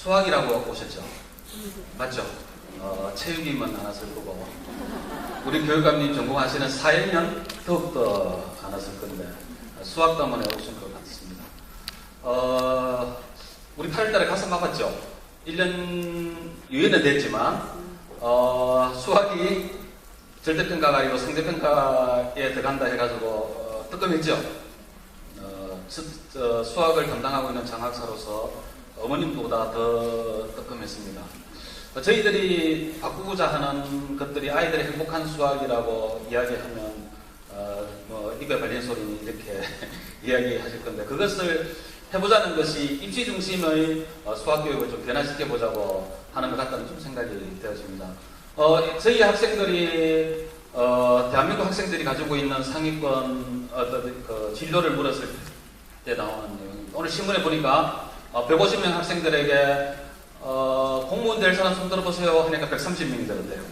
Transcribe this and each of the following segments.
수학이라고 오셨죠? 맞죠? 체육이면 안 왔을 거고 우리 교육감님 전공하시는 사회면 더욱더 안 왔을 건데 수학 때문에 오신 것 같습니다. 우리 8월달에 가서 봐봤죠? 1년 유예는 됐지만 수학이 절대평가가 아니고 상대평가에 들어간다 해가지고 뜨끔했죠? 수학을 담당하고 있는 장학사로서 어머님보다 더 뜨끔했습니다. 저희들이 바꾸고자 하는 것들이 아이들의 행복한 수학이라고 이야기하면 입에 발린 소리니 이렇게 이야기하실 건데 그것을 해보자는 것이 입시 중심의 수학교육을 좀 변화시켜보자고 하는 것 같다는 좀 생각이 되어집니다. 저희 학생들이 대한민국 학생들이 가지고 있는 상위권 진로를 물었을 때 나오는 내용입니다. 오늘 신문에 보니까 150명 학생들에게 공무원 될 사람 손 들어보세요 하니까 130명이 들었대요.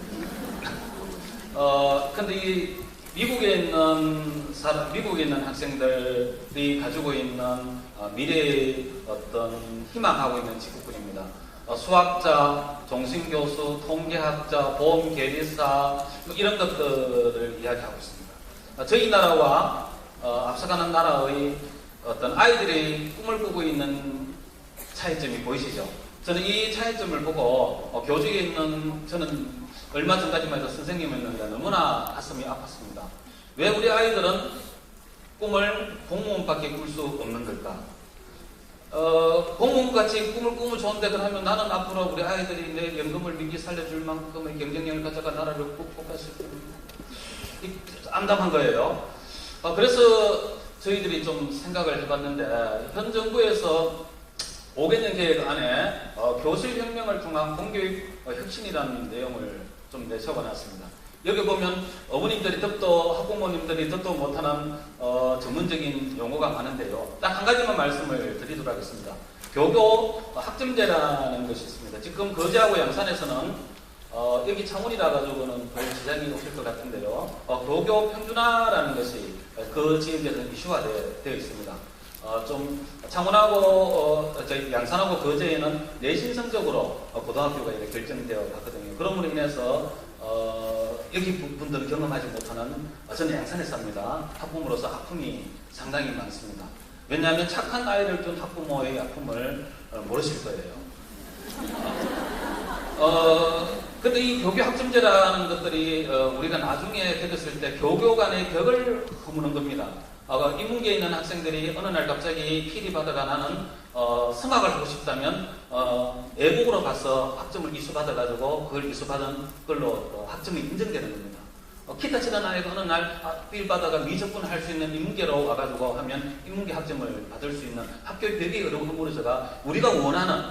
근데 이 미국에 있는 학생들이 가지고 있는 미래의 어떤 희망하고 있는 직업군입니다. 수학자, 종신교수, 통계학자, 보험계리사 이런 것들을 이야기하고 있습니다. 저희 나라와 앞서가는 나라의 어떤 아이들이 꿈을 꾸고 있는 차이점이 보이시죠? 저는 이 차이점을 보고 교직에 있는 저는 얼마 전까지만 해도 선생님이었는데 너무나 가슴이 아팠습니다. 왜 우리 아이들은 꿈을 공무원밖에 꿀 수 없는 걸까? 공무원같이 꿈을 꾸면 좋은데 그러면 나는 앞으로 우리 아이들이 내 연금을 민기 살려줄 만큼의 경쟁력을 가져가 나라를 국가할 수 있는 암담한 거예요. 그래서 저희들이 좀 생각을 해봤는데 현 정부에서 5개년 계획 안에 교실혁명을 통한 공교육 혁신이라는 내용을 좀 내세워놨습니다. 여기 보면 어머님들이 더욱더 학부모님들이 더욱더 못하는 전문적인 용어가 많은데요. 딱 한 가지만 말씀을 드리도록 하겠습니다. 교교 학점제라는 것이 있습니다. 지금 거제하고 양산에서는 여기 창원이라 가지고는 별 지장이 없을 것 같은데요. 교교 평준화라는 것이 그 지역에서 이슈가 되어 있습니다. 좀 창원하고 저희 양산하고 거제에는 내신 성적으로 고등학교가 이렇게 결정되어 갔거든요. 그럼으로 인해서 여기 분들은 경험하지 못하는 저는 양산에 삽니다. 학부모로서 아픔이 상당히 많습니다. 왜냐하면 착한 아이를 둔 학부모의 아픔을 모르실 거예요. 근데 이 교교 학점제라는 것들이 우리가 나중에 겪었을 때 교교 간의 벽을 허무는 겁니다. 인문계에 있는 학생들이 어느 날 갑자기 필이 받아가 나는 성악을 하고 싶다면 애국으로 가서 학점을 이수받아가지고 그걸 이수받은 걸로 학점이 인정되는 겁니다. 기타 치는 아이가 어느 날 필 받아가 미적분을 할 수 있는 인문계로 와가지고 하면 인문계 학점을 받을 수 있는 학교의 벽이 허물어져가 우리가 원하는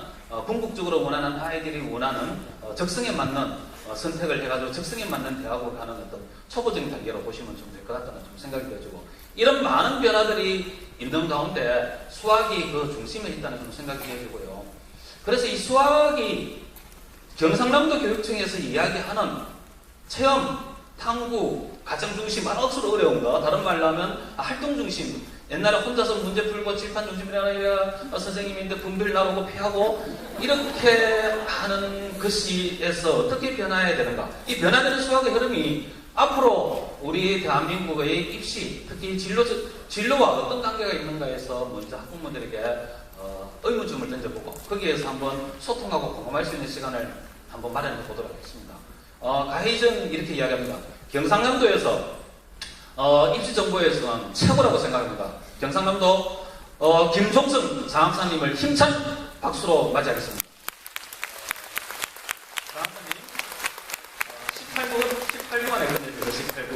궁극적으로 원하는 아이들이 원하는 적성에 맞는 선택을 해가지고 적성에 맞는 대학으로 가는 어떤 초보적인 단계로 보시면 좀 될 것 같다는 좀 생각이 들어지고 이런 많은 변화들이 있는 가운데 수학이 그 중심에 있다는 좀 생각이 들고요. 그래서 이 수학이 경상남도 교육청에서 이야기하는 체험, 탐구, 가정중심, 억수로 어려운 거, 다른 말로 하면 활동중심, 옛날에 혼자서 문제 풀고 칠판 중심이라 선생님인데 분별 나오고 패하고 이렇게 하는 것이에서 어떻게 변화해야 되는가? 이 변화되는 수학의 흐름이 앞으로 우리 대한민국의 입시, 특히 진로와 어떤 관계가 있는가에서 먼저 학부모들에게 의문점을 던져보고 거기에서 한번 소통하고 공감할 수 있는 시간을 한번 마련해 보도록 하겠습니다. 가희전 이렇게 이야기합니다. 경상남도에서 입시 정보에서는 최고라고 생각합니다. 경상남도 김종선 장학사님을 힘찬 박수로 맞이하겠습니다. 장학사님 18분 안에 끝내주세요. 18분.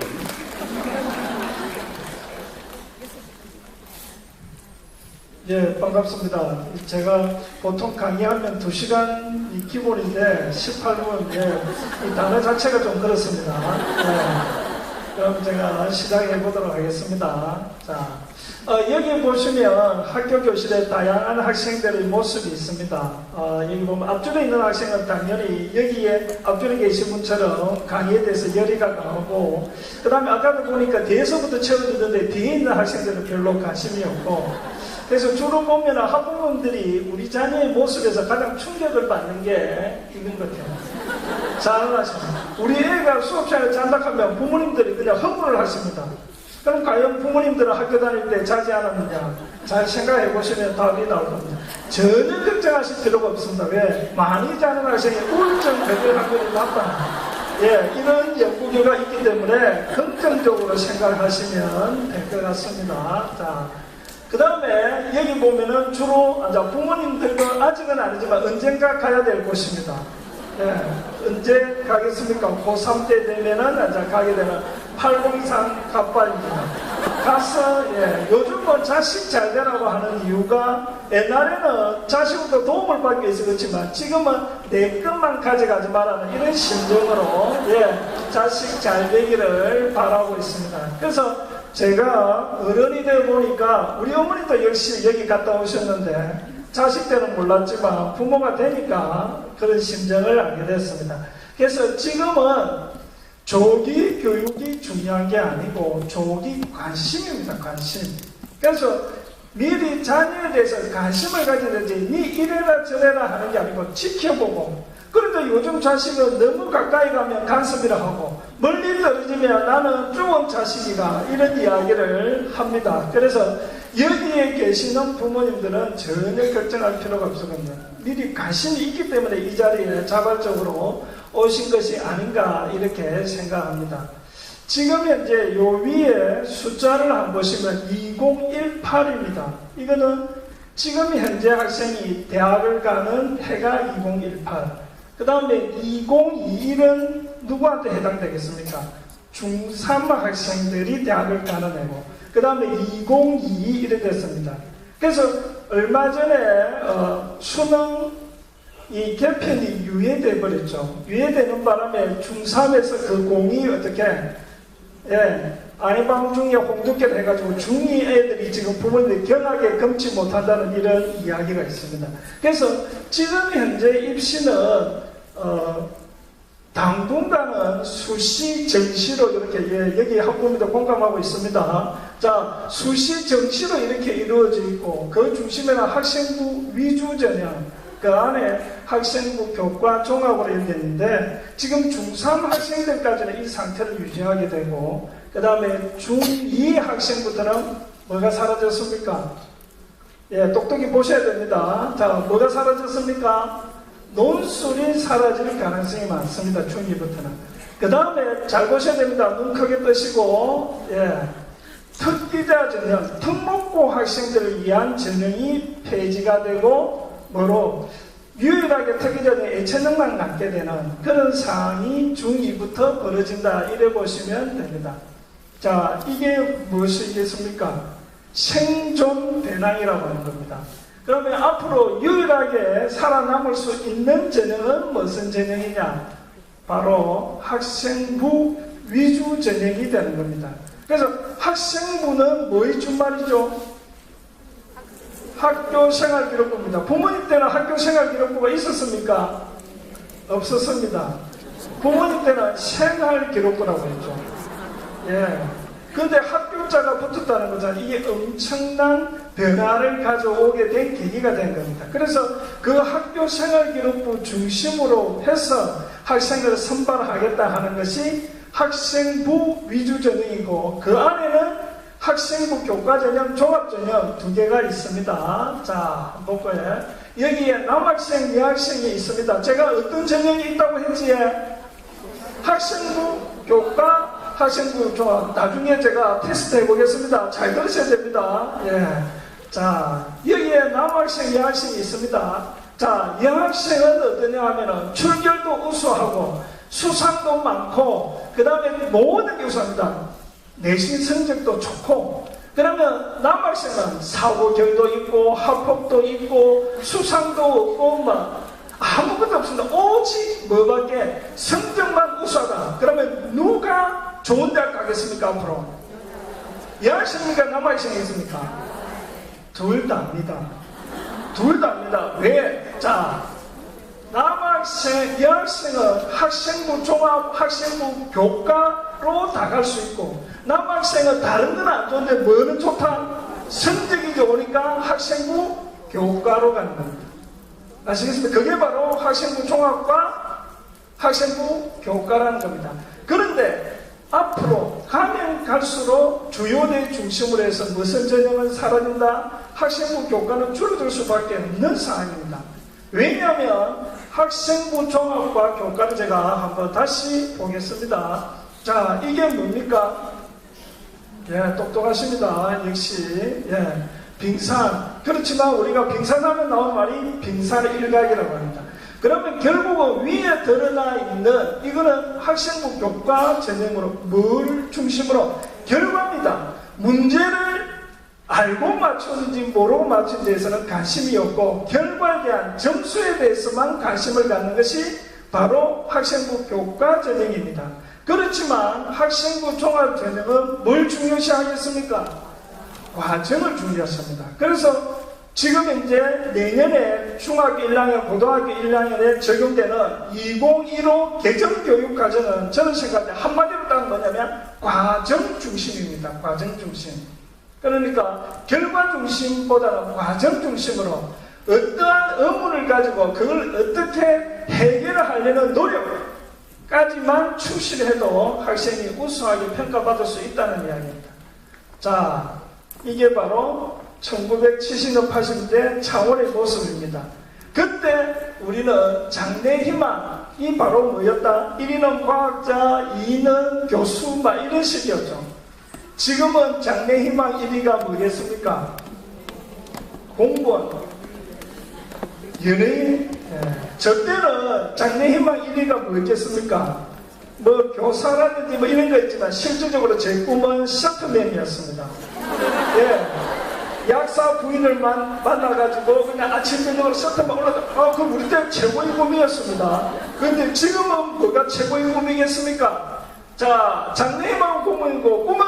예, 반갑습니다. 제가 보통 강의하면 2시간이 기본인데 18분, 예, 이 단어 자체가 좀 그렇습니다. 예, 그럼 제가 시작해 보도록 하겠습니다. 자, 여기 보시면 학교 교실에 다양한 학생들의 모습이 있습니다. 여기 보면 앞줄에 있는 학생은 당연히 여기에 앞줄에 계신 분처럼 강의에 대해서 열의가 강하고, 그 다음에 아까도 보니까 뒤에서부터 채워주는데 뒤에 있는 학생들은 별로 관심이 없고, 그래서 주로 보면 학부모님들이 우리 자녀의 모습에서 가장 충격을 받는 게 이건 것 같아요. 잘하십니다. 우리 애가 수업 시간에 잔다하면 부모님들이 그냥 흥분을 하십니다. 그럼 과연 부모님들은 학교 다닐 때 자지 않았느냐? 잘 생각해 보시면 답이 나올 겁니다. 전혀 걱정하실 필요가 없습니다. 왜? 많이 자는 학생이 우울증 걸릴 확률이 낮다. 예, 이런 연구 결과가 있기 때문에 긍정적으로 생각하시면 될 것 같습니다. 자, 그 다음에 여기 보면은 주로 부모님들도 아직은 아니지만 언젠가 가야 될 곳입니다. 예, 언제 가겠습니까? 고3 때 되면은 가게 되는 803 갑바입니다. 가서, 예, 요즘은 자식 잘 되라고 하는 이유가 옛날에는 자식부터 도움을 받기 위해서 그렇지만 지금은 내 것만 가져가지 말라는 이런 심정으로, 예, 자식 잘 되기를 바라고 있습니다. 그래서 제가 어른이 되어 보니까 우리 어머니도 역시 여기 갔다 오셨는데 자식 때는 몰랐지만 부모가 되니까 그런 심정을 알게 됐습니다. 그래서 지금은 조기 교육이 중요한 게 아니고 조기 관심입니다. 관심. 그래서 미리 자녀에 대해서 관심을 가지든지 니 이래라 저래라 하는 게 아니고 지켜보고, 그런데 요즘 자식은 너무 가까이 가면 간섭이라 하고 멀리 떨어지면 나는 죽은 자식이다 이런 이야기를 합니다. 그래서 여기에 계시는 부모님들은 전혀 걱정할 필요가 없거든요. 미리 관심이 있기 때문에 이 자리에 자발적으로 오신 것이 아닌가 이렇게 생각합니다. 지금 현재 요 위에 숫자를 한번 보시면 2018입니다. 이거는 지금 현재 학생이 대학을 가는 해가 2018. 그 다음에 2021은 누구한테 해당되겠습니까? 중3 학생들이 대학을 가는 해고, 그 다음에 2022 이렇게 됐습니다. 그래서 얼마 전에 수능이 개편이 유예돼 버렸죠. 유예되는 바람에 중3에서 그 공이 어떻게, 예, 아내방 중에 홍두깨를 해가지고 중2 애들이 지금 부모님들이 경하게 금치 못한다는 이런 이야기가 있습니다. 그래서 지금 현재 입시는 당분간은 수시 정시로 이렇게, 예, 여기 학부모님도 공감하고 있습니다. 자, 수시 정시로 이렇게 이루어져 있고 그 중심에는 학생부 위주 전형, 그 안에 학생부 교과 종합으로 이렇게 있는데 지금 중3 학생들까지는 이 상태를 유지하게 되고, 그 다음에 중2 학생부터는 뭐가 사라졌습니까? 예, 똑똑히 보셔야 됩니다. 자, 뭐가 사라졌습니까? 논술이 사라질 가능성이 많습니다. 중2부터는. 그 다음에 잘 보셔야 됩니다. 눈 크게 뜨시고, 예, 특기자 전형, 특목고 학생들을 위한 전형이 폐지가 되고, 뭐로 유일하게 특기자는 예체능만 갖게 되는 그런 상황이 중2부터 벌어진다 이래 보시면 됩니다. 자, 이게 무엇이겠습니까? 생존 배낭이라고 하는 겁니다. 그러면 앞으로 유일하게 살아남을 수 있는 전형은 무슨 전형이냐? 바로 학생부 위주 전형이 되는 겁니다. 그래서 학생부는 뭐의 준말이죠? 학교생활기록부입니다. 부모님 때는 학교생활기록부가 있었습니까? 없었습니다. 부모님 때는 생활기록부라고 했죠. 예. 근데 학교자가 붙었다는 것은 이게 엄청난 변화를 가져오게 된 계기가 된 겁니다. 그래서 그 학교생활기록부 중심으로 해서 학생들을 선발하겠다 하는 것이 학생부 위주 전형이고, 그 안에는 학생부 교과전형, 종합전형 두 개가 있습니다. 자, 볼까요? 여기에 남학생, 여학생이 있습니다. 제가 어떤 전형이 있다고 했지? 학생부 교과, 학생부 종합. 나중에 제가 테스트 해보겠습니다. 잘 들으셔야 됩니다. 예. 자, 여기에 남학생, 여학생이 있습니다. 자, 여학생은 어떠냐 하면은 출결도 우수하고 수상도 많고 그 다음에 모든 게 우수합니다. 내신 성적도 좋고, 그러면 남학생은 사고결도 있고 학폭도 있고 수상도 없고 막 아무것도 없습니다. 오직 뭐밖에 성적만 우수하다. 그러면 누가 좋은 대학 가겠습니까? 앞으로 여학생입니까? 남학생이십니까? 둘 다입니다. 둘 다입니다. 왜? 자, 남학생, 여학생은 학생부 종합, 학생부 교과로 다 갈 수 있고, 남학생은 다른 건 안 좋은데 뭐는 좋다? 성적이 좋으니까 학생부 교과로 가는 겁니다. 아시겠습니까? 그게 바로 학생부 종합과 학생부 교과라는 겁니다. 그런데 앞으로 가면 갈수록 주요대 중심으로 해서 무슨 전형은 사라진다? 학생부 교과는 줄어들 수밖에 없는 상황입니다. 왜냐하면 학생부 종합과 교과를 제가 한번 다시 보겠습니다. 자, 이게 뭡니까? 예, 똑똑하십니다. 역시. 예, 빙산. 그렇지만 우리가 빙산하면 나온 말이 빙산일각이라고 합니다. 그러면 결국은 위에 드러나 있는 이거는 학생부 교과 전형으로 뭘 중심으로 결과입니다. 문제를 알고 맞추는지 모르고 맞춘 데에서는 관심이 없고 결과에 대한 점수에 대해서만 관심을 갖는 것이 바로 학생부 교과 전형입니다. 그렇지만 학생부 종합 전형은 뭘 중요시하겠습니까? 과정을 중요시합니다. 그래서 지금 이제 내년에 중학교 1학년, 고등학교 1학년에 적용되는 2015 개정교육과정은 저는 생각할 때 한마디로 따는 뭐냐면 과정 중심입니다. 과정 중심. 그러니까 결과 중심보다는 과정 중심으로 어떠한 의문을 가지고 그걸 어떻게 해결을 하려는 노력까지만 충실해도 학생이 우수하게 평가받을 수 있다는 이야기입니다. 자, 이게 바로 1970년 80대 창원의 모습입니다. 그때 우리는 장래희망이 바로 뭐였다? 1위는 과학자, 2위는 교수, 막 이런 식이었죠. 지금은 장래희망 1위가 뭐겠습니까? 공무원, 연예인. 저 때는 장래희망 1위가 뭐겠습니까? 뭐 교사라든지 뭐 이런 거 있지만 실질적으로 제 꿈은 셔틀맨이었습니다. 예. 약사 부인을 만나가지고 그냥 아침 저녁으로 셔틀만 올라가. 그럼 우리 때 최고의 꿈이었습니다. 그런데 지금은 뭐가 최고의 꿈이겠습니까? 자, 장래희망 꿈이고 꿈은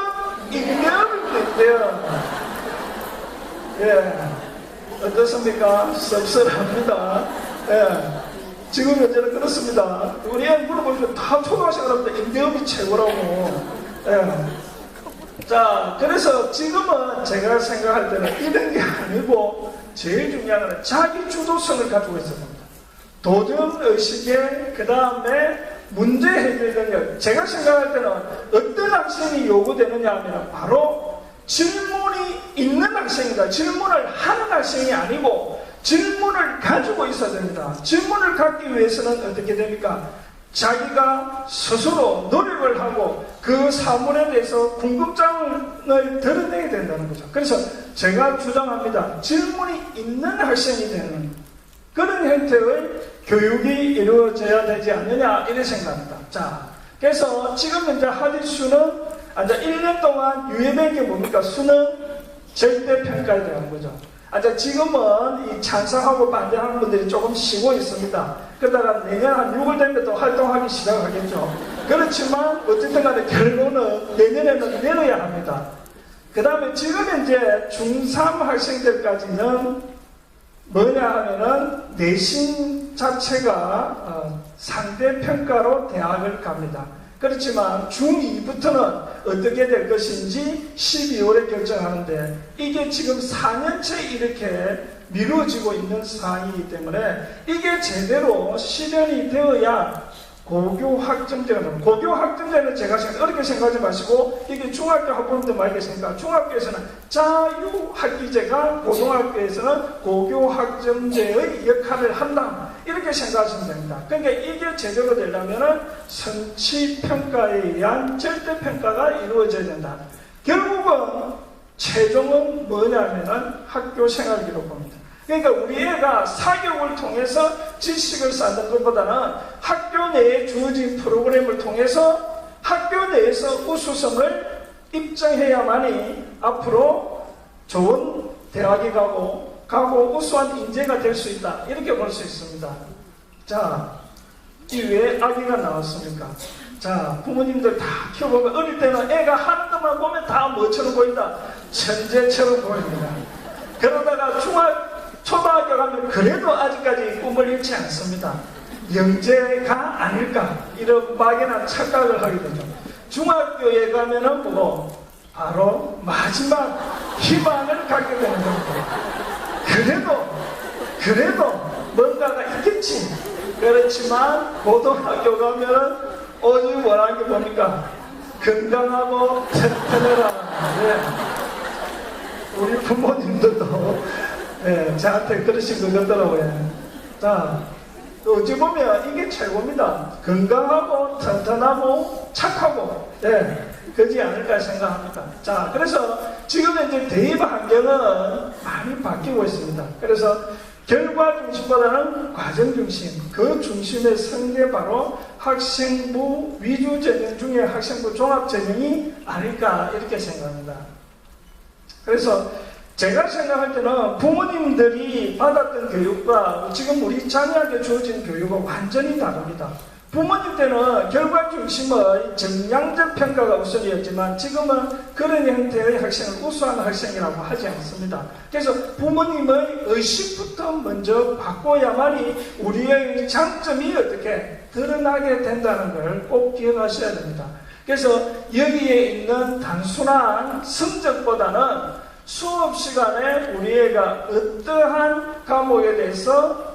임대업입니다. 예. 어떻습니까? 씁쓸합니다. 예. 지금 현재는 그렇습니다. 우리 애 물어보시면 다 초등학생들한테 임대업이 최고라고. 예. 자, 그래서 지금은 제가 생각할 때는 이런 게 아니고 제일 중요한 건 자기 주도성을 가지고 있어야 됩니다. 도전의식에 그 다음에 문제 해결 능력. 제가 생각할 때는 어떤 학생이 요구되느냐 하면 바로 질문이 있는 학생이다. 질문을 하는 학생이 아니고 질문을 가지고 있어야 됩니다. 질문을 갖기 위해서는 어떻게 됩니까? 자기가 스스로 노력을 하고 그 사물에 대해서 궁금증을 드러내야 된다는 거죠. 그래서 제가 주장합니다. 질문이 있는 학생이 되는 그런 형태의 교육이 이루어져야 되지 않느냐 이런 생각합니다. 자, 그래서 지금 현재 하디수는 1년 동안 유예된 게 뭡니까? 수능 절대평가에 대한 거죠. 지금은 이 찬성하고 반대하는 분들이 조금 쉬고 있습니다. 그러다가 내년 한 6월 되면 또 활동하기 시작하겠죠. 그렇지만 어쨌든 간에 결론은 내년에는 내려야 합니다. 그 다음에 지금 이제 중3 학생들까지는 뭐냐 하면은 내신 자체가 상대평가로 대학을 갑니다. 그렇지만 중2부터는 어떻게 될 것인지 12월에 결정하는데 이게 지금 4년째 이렇게 미뤄지고 있는 상황이기 때문에 이게 제대로 실현이 되어야 고교학점제가 나옵니다. 고교학점제는 제가 어렵게 생각하지 마시고 이게 중학교 학부모들 많이 생각. 중학교에서는 자유학기제가 고등학교에서는 고교학점제의 역할을 한다. 이렇게 생각하시면 됩니다. 그러니까 이게 제대로 되려면 성취평가에 의한 절대평가가 이루어져야 된다. 결국은 최종은 뭐냐면은 학교 생활기록부입니다. 그러니까 우리 애가 사교육을 통해서 지식을 쌓는 것보다는 학교 내에 주어진 프로그램을 통해서 학교 내에서 우수성을 입증해야만이 앞으로 좋은 대학에 가고 우수한 인재가 될 수 있다. 이렇게 볼 수 있습니다. 자, 이 왜 아기가 나왔습니까? 자, 부모님들 다 키워보면 어릴 때는 애가 하는 것만 보면 다 뭐처럼 보인다? 천재처럼 보입니다. 그러다가 초등학교 가면 그래도 아직까지 꿈을 잃지 않습니다. 영재가 아닐까 이런 막연한 착각을 하게 되죠. 중학교에 가면은 바로 마지막 희망을 갖게 되는 겁니다. 그래도 뭔가가 있겠지. 그렇지만 고등학교 가면은 오직 원하는 게 뭡니까? 건강하고 튼튼해라. 네. 우리 부모님들도 저한테 그러신 것 같더라고요. 자, 어찌 보면 이게 최고입니다. 건강하고 튼튼하고 착하고, 그러지 않을까 생각합니다. 자, 그래서 지금 이제 대입 환경은 많이 바뀌고 있습니다. 그래서 결과 중심보다는 과정 중심, 그 중심에 선 게 바로 학생부 위주 전형 중에 학생부 종합 전형이 아닐까 이렇게 생각합니다. 그래서 제가 생각할 때는 부모님들이 받았던 교육과 지금 우리 자녀에게 주어진 교육은 완전히 다릅니다. 부모님 때는 결과 중심의 정량적 평가가 우선이었지만 지금은 그런 형태의 학생을 우수한 학생이라고 하지 않습니다. 그래서 부모님의 의식부터 먼저 바꿔야만이 우리의 장점이 어떻게 드러나게 된다는 걸 꼭 기억하셔야 됩니다. 그래서 여기에 있는 단순한 성적보다는 수업 시간에 우리 애가 어떠한 과목에 대해서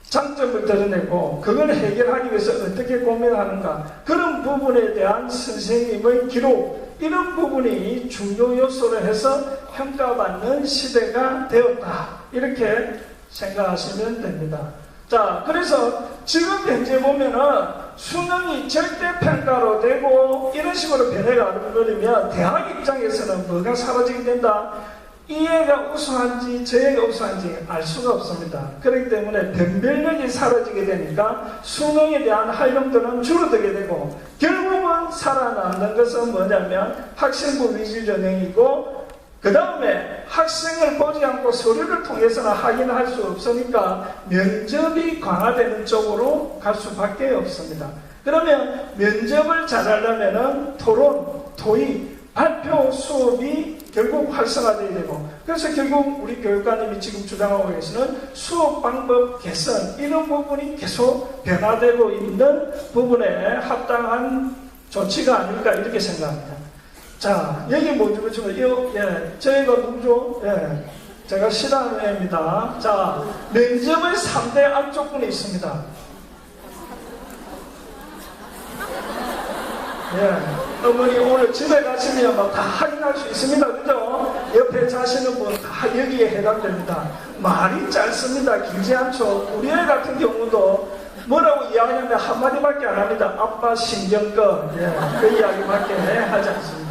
장점을 드러내고 그걸 해결하기 위해서 어떻게 고민하는가, 그런 부분에 대한 선생님의 기록, 이런 부분이 중요 요소를 해서 평가받는 시대가 되었다 이렇게 생각하시면 됩니다. 자, 그래서 지금 현재 보면은 수능이 절대평가로 되고 이런 식으로 변해가는 거면 대학 입장에서는 뭐가 사라지게 된다? 이 애가 우수한지 저 애가 우수한지 알 수가 없습니다. 그렇기 때문에 변별력이 사라지게 되니까 수능에 대한 활용도는 줄어들게 되고 결국은 살아남는 것은 뭐냐면 학생부 위주 전형이고 그 다음에 학생을 보지 않고 서류를 통해서는 확인할 수 없으니까 면접이 강화되는 쪽으로 갈 수밖에 없습니다. 그러면 면접을 잘하려면 토론, 토의, 발표 수업이 결국 활성화되어야 되고, 그래서 결국 우리 교육관님이 지금 주장하고 계시는 수업 방법 개선, 이런 부분이 계속 변화되고 있는 부분에 합당한 조치가 아닐까 이렇게 생각합니다. 자, 여기 뭐죠? 저희가 누구죠? 제가 싫어하는 애입니다. 자, 면접의 3대 악조건이 있습니다. 어머니 오늘 집에 가시면 막 다 확인할 수 있습니다. 그죠? 옆에 자시는 분 다 여기에 해당됩니다. 말이 짧습니다. 길지 않죠. 우리 애 같은 경우도 뭐라고 이야기하면 한마디밖에 안 합니다. 아빠 신경껏. 그 이야기밖에 하지 않습니다.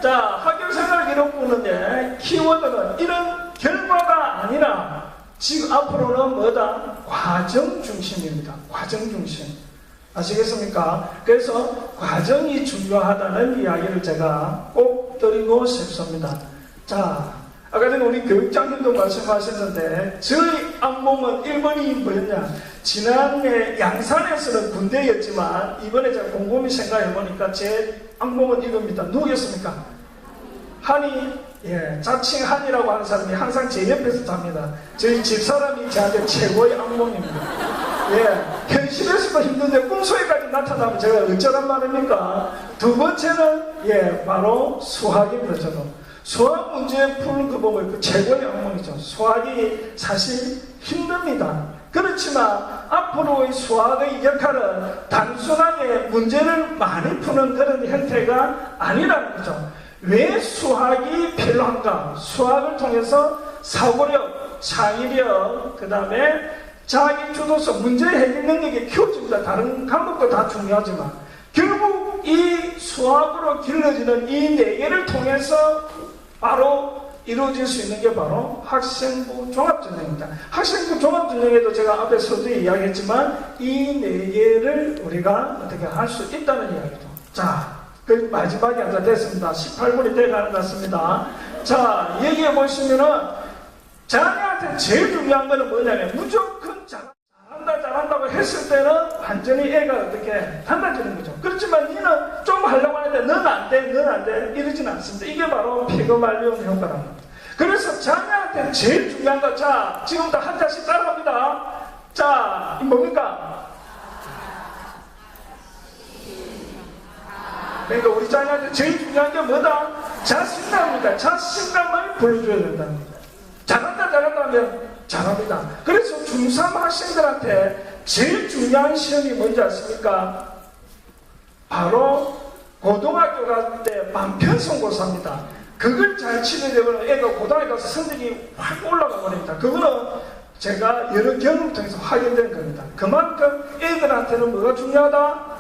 자, 학교생활 기록부는 키워드는 이런 결과가 아니라 지금 앞으로는 뭐다? 과정 중심입니다. 과정 중심. 아시겠습니까? 그래서 과정이 중요하다는 이야기를 제가 꼭 드리고 싶습니다. 자, 아까 전에 우리 교육장님도 말씀하셨는데 저희 악몽은 1번이 뭐였냐? 지난해 양산에서는 군대였지만 이번에 제가 곰곰이 생각해보니까 제 악몽은 이겁니다. 누구였습니까? 한이, 자칭 한이라고 하는 사람이 항상 제 옆에서 잡니다. 저희 집사람이 저한테 최고의 악몽입니다. 현실에서도 힘든데 꿈속에까지 나타나면 제가 어쩌란 말입니까? 두 번째는 바로 수학입니다. 저도 수학 문제 푸는 그 법을 최고의 악몽이죠. 수학이 사실 힘듭니다. 그렇지만 앞으로의 수학의 역할은 단순하게 문제를 많이 푸는 그런 형태가 아니라는 거죠. 왜 수학이 필요한가? 수학을 통해서 사고력, 창의력, 그 다음에 자기 주도성, 문제 해결 능력이 키워집니다. 다른 과목도 다 중요하지만 결국 이 수학으로 길러지는 이 네 개를 통해서 바로 이루어질 수 있는 게 바로 학생부 종합전형입니다. 학생부 종합전형에도 제가 앞에 서두에 이야기했지만 이 네 개를 우리가 어떻게 할 수 있다는 이야기죠. 자, 그 마지막에 앉아 됐습니다. 18분이 돼가는 것 같습니다. 자, 여기에 보시면은 자녀한테 제일 중요한 거는 뭐냐면 무조건 잘한다고 했을 때는 완전히 애가 어떻게 달라지는 거죠. 그렇지만 니는 좀 하려고 하는데 넌 안 돼 이러진 않습니다. 이게 바로 피그말리온 효과랍니다. 그래서 자녀한테 제일 중요한 거, 자, 지금부터 한 자씩 따라갑니다. 자, 뭡니까? 그러니까 우리 자녀한테 제일 중요한 게 뭐다? 자신감입니다. 자신감을 불러줘야 된다는 거예요. 잘한다 하면 잘합니다. 그래서 중3 학생들한테 제일 중요한 시험이 뭔지 아십니까? 바로 고등학교 갈 때 만편성고사입니다. 그걸 잘 치게 되면 애가 고등학교 가서 성적이 확 올라가 버립니다. 그거는 제가 여러 경험을 통해서 확인된 겁니다. 그만큼 애들한테는 뭐가 중요하다?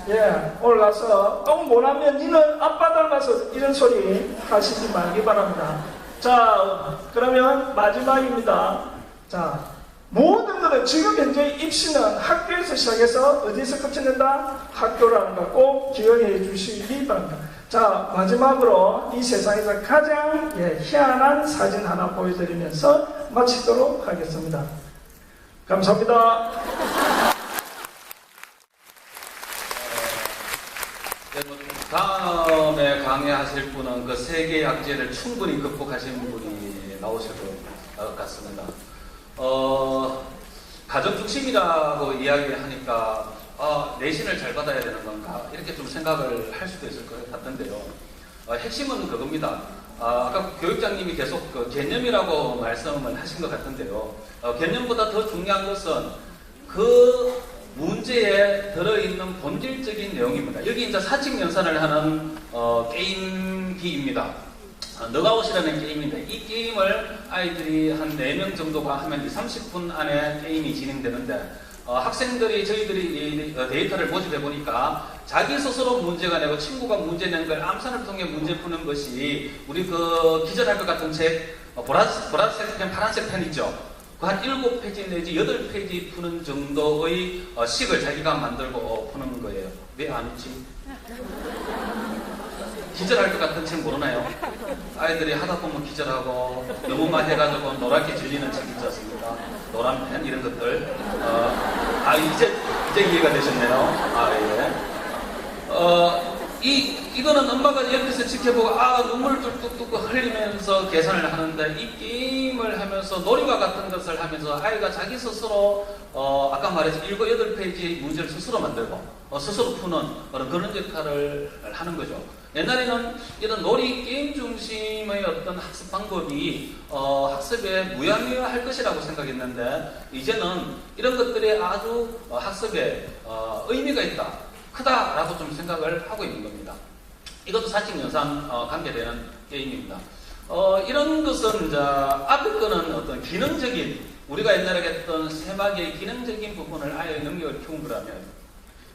예, 오늘 가서 똥 못하면 니는 아빠 닮아서 이런 소리 하시지 말기 바랍니다. 자, 그러면 마지막입니다. 자, 모든 것은 지금 현재 입시는 학교에서 시작해서 어디서 끝낸다? 학교라는 거 꼭 기억해 주시기 바랍니다. 자, 마지막으로 이 세상에서 가장 희한한 사진 하나 보여드리면서 마치도록 하겠습니다. 감사합니다. 다음에 강의하실 분은 그 세계 약제를 충분히 극복하신 분이 나오실 것 같습니다. 가정 중심이라고 이야기하니까 내신을 잘 받아야 되는 건가 이렇게 좀 생각을 할 수도 있을 것 같은데요. 핵심은 그겁니다. 아까 교육장님이 계속 그 개념이라고 말씀을 하신 것 같은데요. 개념보다 더 중요한 것은 그 문제에 들어있는 본질적인 내용입니다. 여기 이제 사칙 연산을 하는 게임기입니다. 너가웃이라는 게임인데 이 게임을 아이들이 한 4명 정도가 하면 30분 안에 게임이 진행되는데 학생들이 저희들이 데이터를 모집해 보니까 자기 스스로 문제가 내고 친구가 문제 낸 걸 암산을 통해 문제 푸는 것이 우리 그 기절할 것 같은 책 보라색 펜 파란색 펜 있죠. 그 한 7페이지 내지 8페이지 푸는 정도의 식을 자기가 만들고 푸는 거예요. 왜 안 했지? 기절할 것 같은 책 모르나요? 아이들이 하다 보면 기절하고 너무 많이 해가지고 노랗게 질리는 책 있지 않습니까? 노란 펜 이런 것들. 이제 이해가 되셨네요. 이거는 엄마가 옆에서 지켜보고 눈물 뚝뚝뚝 흘리면서 계산을 하는데 이 게임을 하면서 놀이와 같은 것을 하면서 아이가 자기 스스로 아까 말했죠 7, 8페이지 문제를 스스로 만들고 스스로 푸는 그런 역할을 하는 거죠. 옛날에는 이런 놀이 게임 중심의 어떤 학습 방법이 학습에 무의미할 것이라고 생각했는데 이제는 이런 것들이 아주 학습에 의미가 있다, 크다라고 좀 생각을 하고 있는 겁니다. 이것도 사칙 연산 관계되는 게임입니다. 이런 것은 이제 앞에 거는 어떤 기능적인 우리가 옛날에 했던 세마기의 기능적인 부분을 아이의 능력을 키운 거라면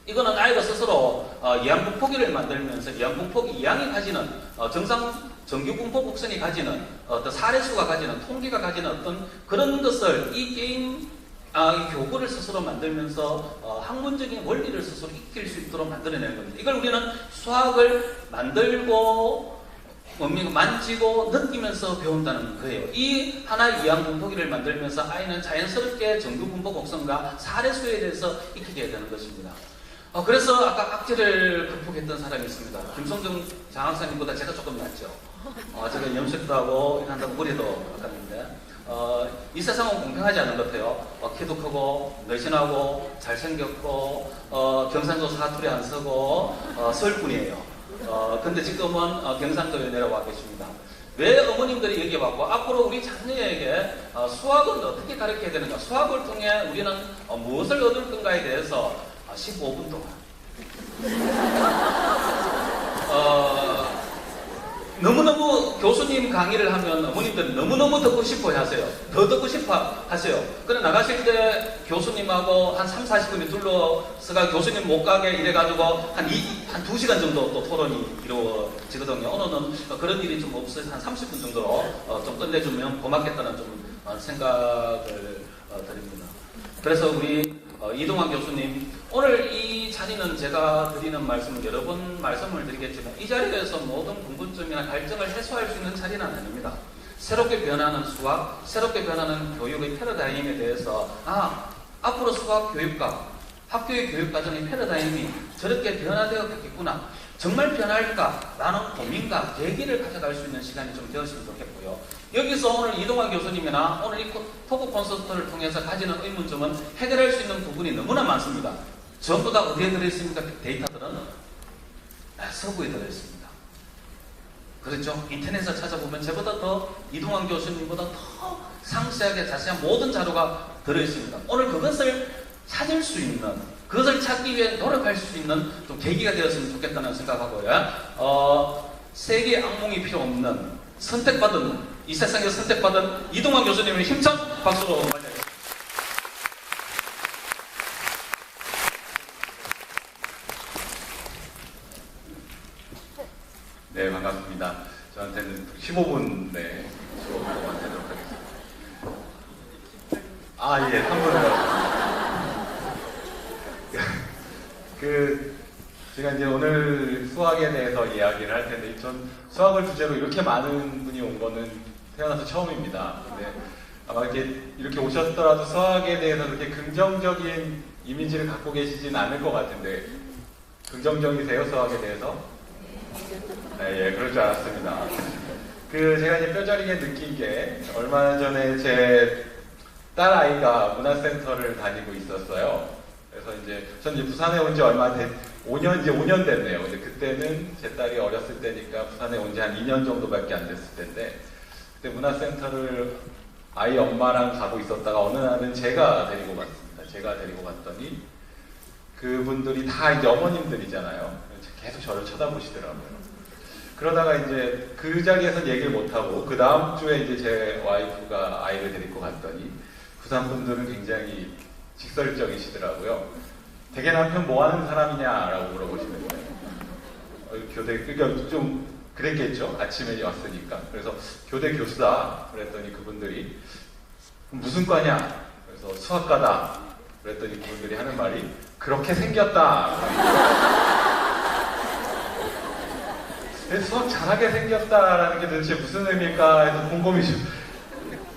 이거는 아이가 스스로 이항분포기를 만들면서 이항분포기 이항이 가지는 정규분포 곡선이 가지는 어떤 사례수가 가지는 통계가 가지는 어떤 그런 것을 이 게임 이 교구를 스스로 만들면서 학문적인 원리를 스스로 익힐 수 있도록 만들어내는 겁니다. 이걸 우리는 수학을 만들고 만지고 느끼면서 배운다는 거예요. 이 하나의 이항분포기를 만들면서 아이는 자연스럽게 정규분포 곡선과 사례수에 대해서 익히게 되는 것입니다. 그래서 아까 악재를 극복했던 사람이 있습니다. 김성정 장학사님보다 제가 조금 낫죠. 제가 염색도 하고 한다고 머리도 깎았는데 이 세상은 공평하지 않은 것 같아요. 키도 크고 날씬하고 잘생겼고 경상도 사투리 안 쓰고 서울분이에요. 근데 지금은 경상도에 내려와 계십니다. 왜 어머님들이 여기 왔고 앞으로 우리 자녀에게 수학은 어떻게 가르쳐야 되는가, 수학을 통해 우리는 무엇을 얻을 건가에 대해서 15분 동안 너무너무 교수님 강의를 하면 어머님들은 너무너무 듣고 싶어 하세요. 더 듣고 싶어 하세요. 그래 나가실 때 교수님하고 한 3, 40분이 둘러서가 교수님 못 가게 이래가지고 한 2시간 정도 또 토론이 이루어지거든요. 오늘은 그런 일이 좀 없어서 한 30분 정도로 좀 끝내주면 고맙겠다는 좀 생각을 드립니다. 그래서 우리 이동환 교수님, 오늘 이 자리는 제가 드리는 말씀을 여러 번 말씀을 드리겠지만 이 자리에서 모든 궁금증이나 갈증을 해소할 수 있는 자리는 아닙니다. 새롭게 변하는 수학, 새롭게 변하는 교육의 패러다임에 대해서 앞으로 수학 교육과 학교의 교육과정의 패러다임이 저렇게 변화되어 가겠구나, 정말 변할까라는 고민과 계기를 가져갈 수 있는 시간이 좀 되었으면 좋겠고요. 여기서 오늘 이동환 교수님이나 오늘 이 토크 콘서트를 통해서 가지는 의문점은 해결할 수 있는 부분이 너무나 많습니다. 전부 다 어디에 들어있습니까? 데이터들은 서구에 들어있습니다. 그렇죠? 인터넷에서 찾아보면 저보다 더 이동환 교수님보다 더 상세하게 자세한 모든 자료가 들어있습니다. 오늘 그것을 찾을 수 있는, 그것을 찾기 위해 노력할 수 있는 좀 계기가 되었으면 좋겠다는 생각하고요. 세계의 악몽이 필요 없는 선택받은, 이 세상에서 선택받은 이동환 교수님을 힘찬 박수로 맞이하겠습니다. 네, 반갑습니다. 저한테는 15분, 네, 15분만 되도록 하겠습니다. 아, 예, 3분이요. 제가 이제 오늘 수학에 대해서 이야기를 할 텐데, 전 수학을 주제로 이렇게 많은 분이 온 거는 태어나서 처음입니다. 근데 아마 이렇게 오셨더라도 수학에 대해서 그렇게 긍정적인 이미지를 갖고 계시진 않을 것 같은데, 긍정적이세요, 수학에 대해서? 네, 예, 그럴 줄 알았습니다. 제가 이제 뼈저리게 느낀 게, 얼마 전에 제 딸 아이가 문화센터를 다니고 있었어요. 그래서 저는 부산에 온 지 이제 5년 됐네요. 근데 그때는 제 딸이 어렸을 때니까 부산에 온 지 한 2년 정도밖에 안 됐을 텐데, 그때 문화센터를 아이 엄마랑 가고 있었다가 어느 날은 제가 데리고 갔습니다. 제가 데리고 갔더니 그분들이 다 이제 어머님들이잖아요. 계속 저를 쳐다보시더라고요. 그러다가 이제 그 자리에서 얘기를 못하고 그 다음 주에 이제 제 와이프가 아이를 데리고 갔더니 부산 분들은 굉장히 직설적이시더라고요. 대개 남편 뭐 하는 사람이냐라고 물어보시는 거예요. 그러니까 좀 그랬겠죠. 아침에 왔으니까. 그래서 교대 교수다. 그랬더니 그분들이 무슨 과냐? 그래서 수학과다. 그랬더니 그분들이 하는 말이 그렇게 생겼다. 수학 잘하게 생겼다라는 게 도대체 무슨 의미일까 해서 곰곰이 좀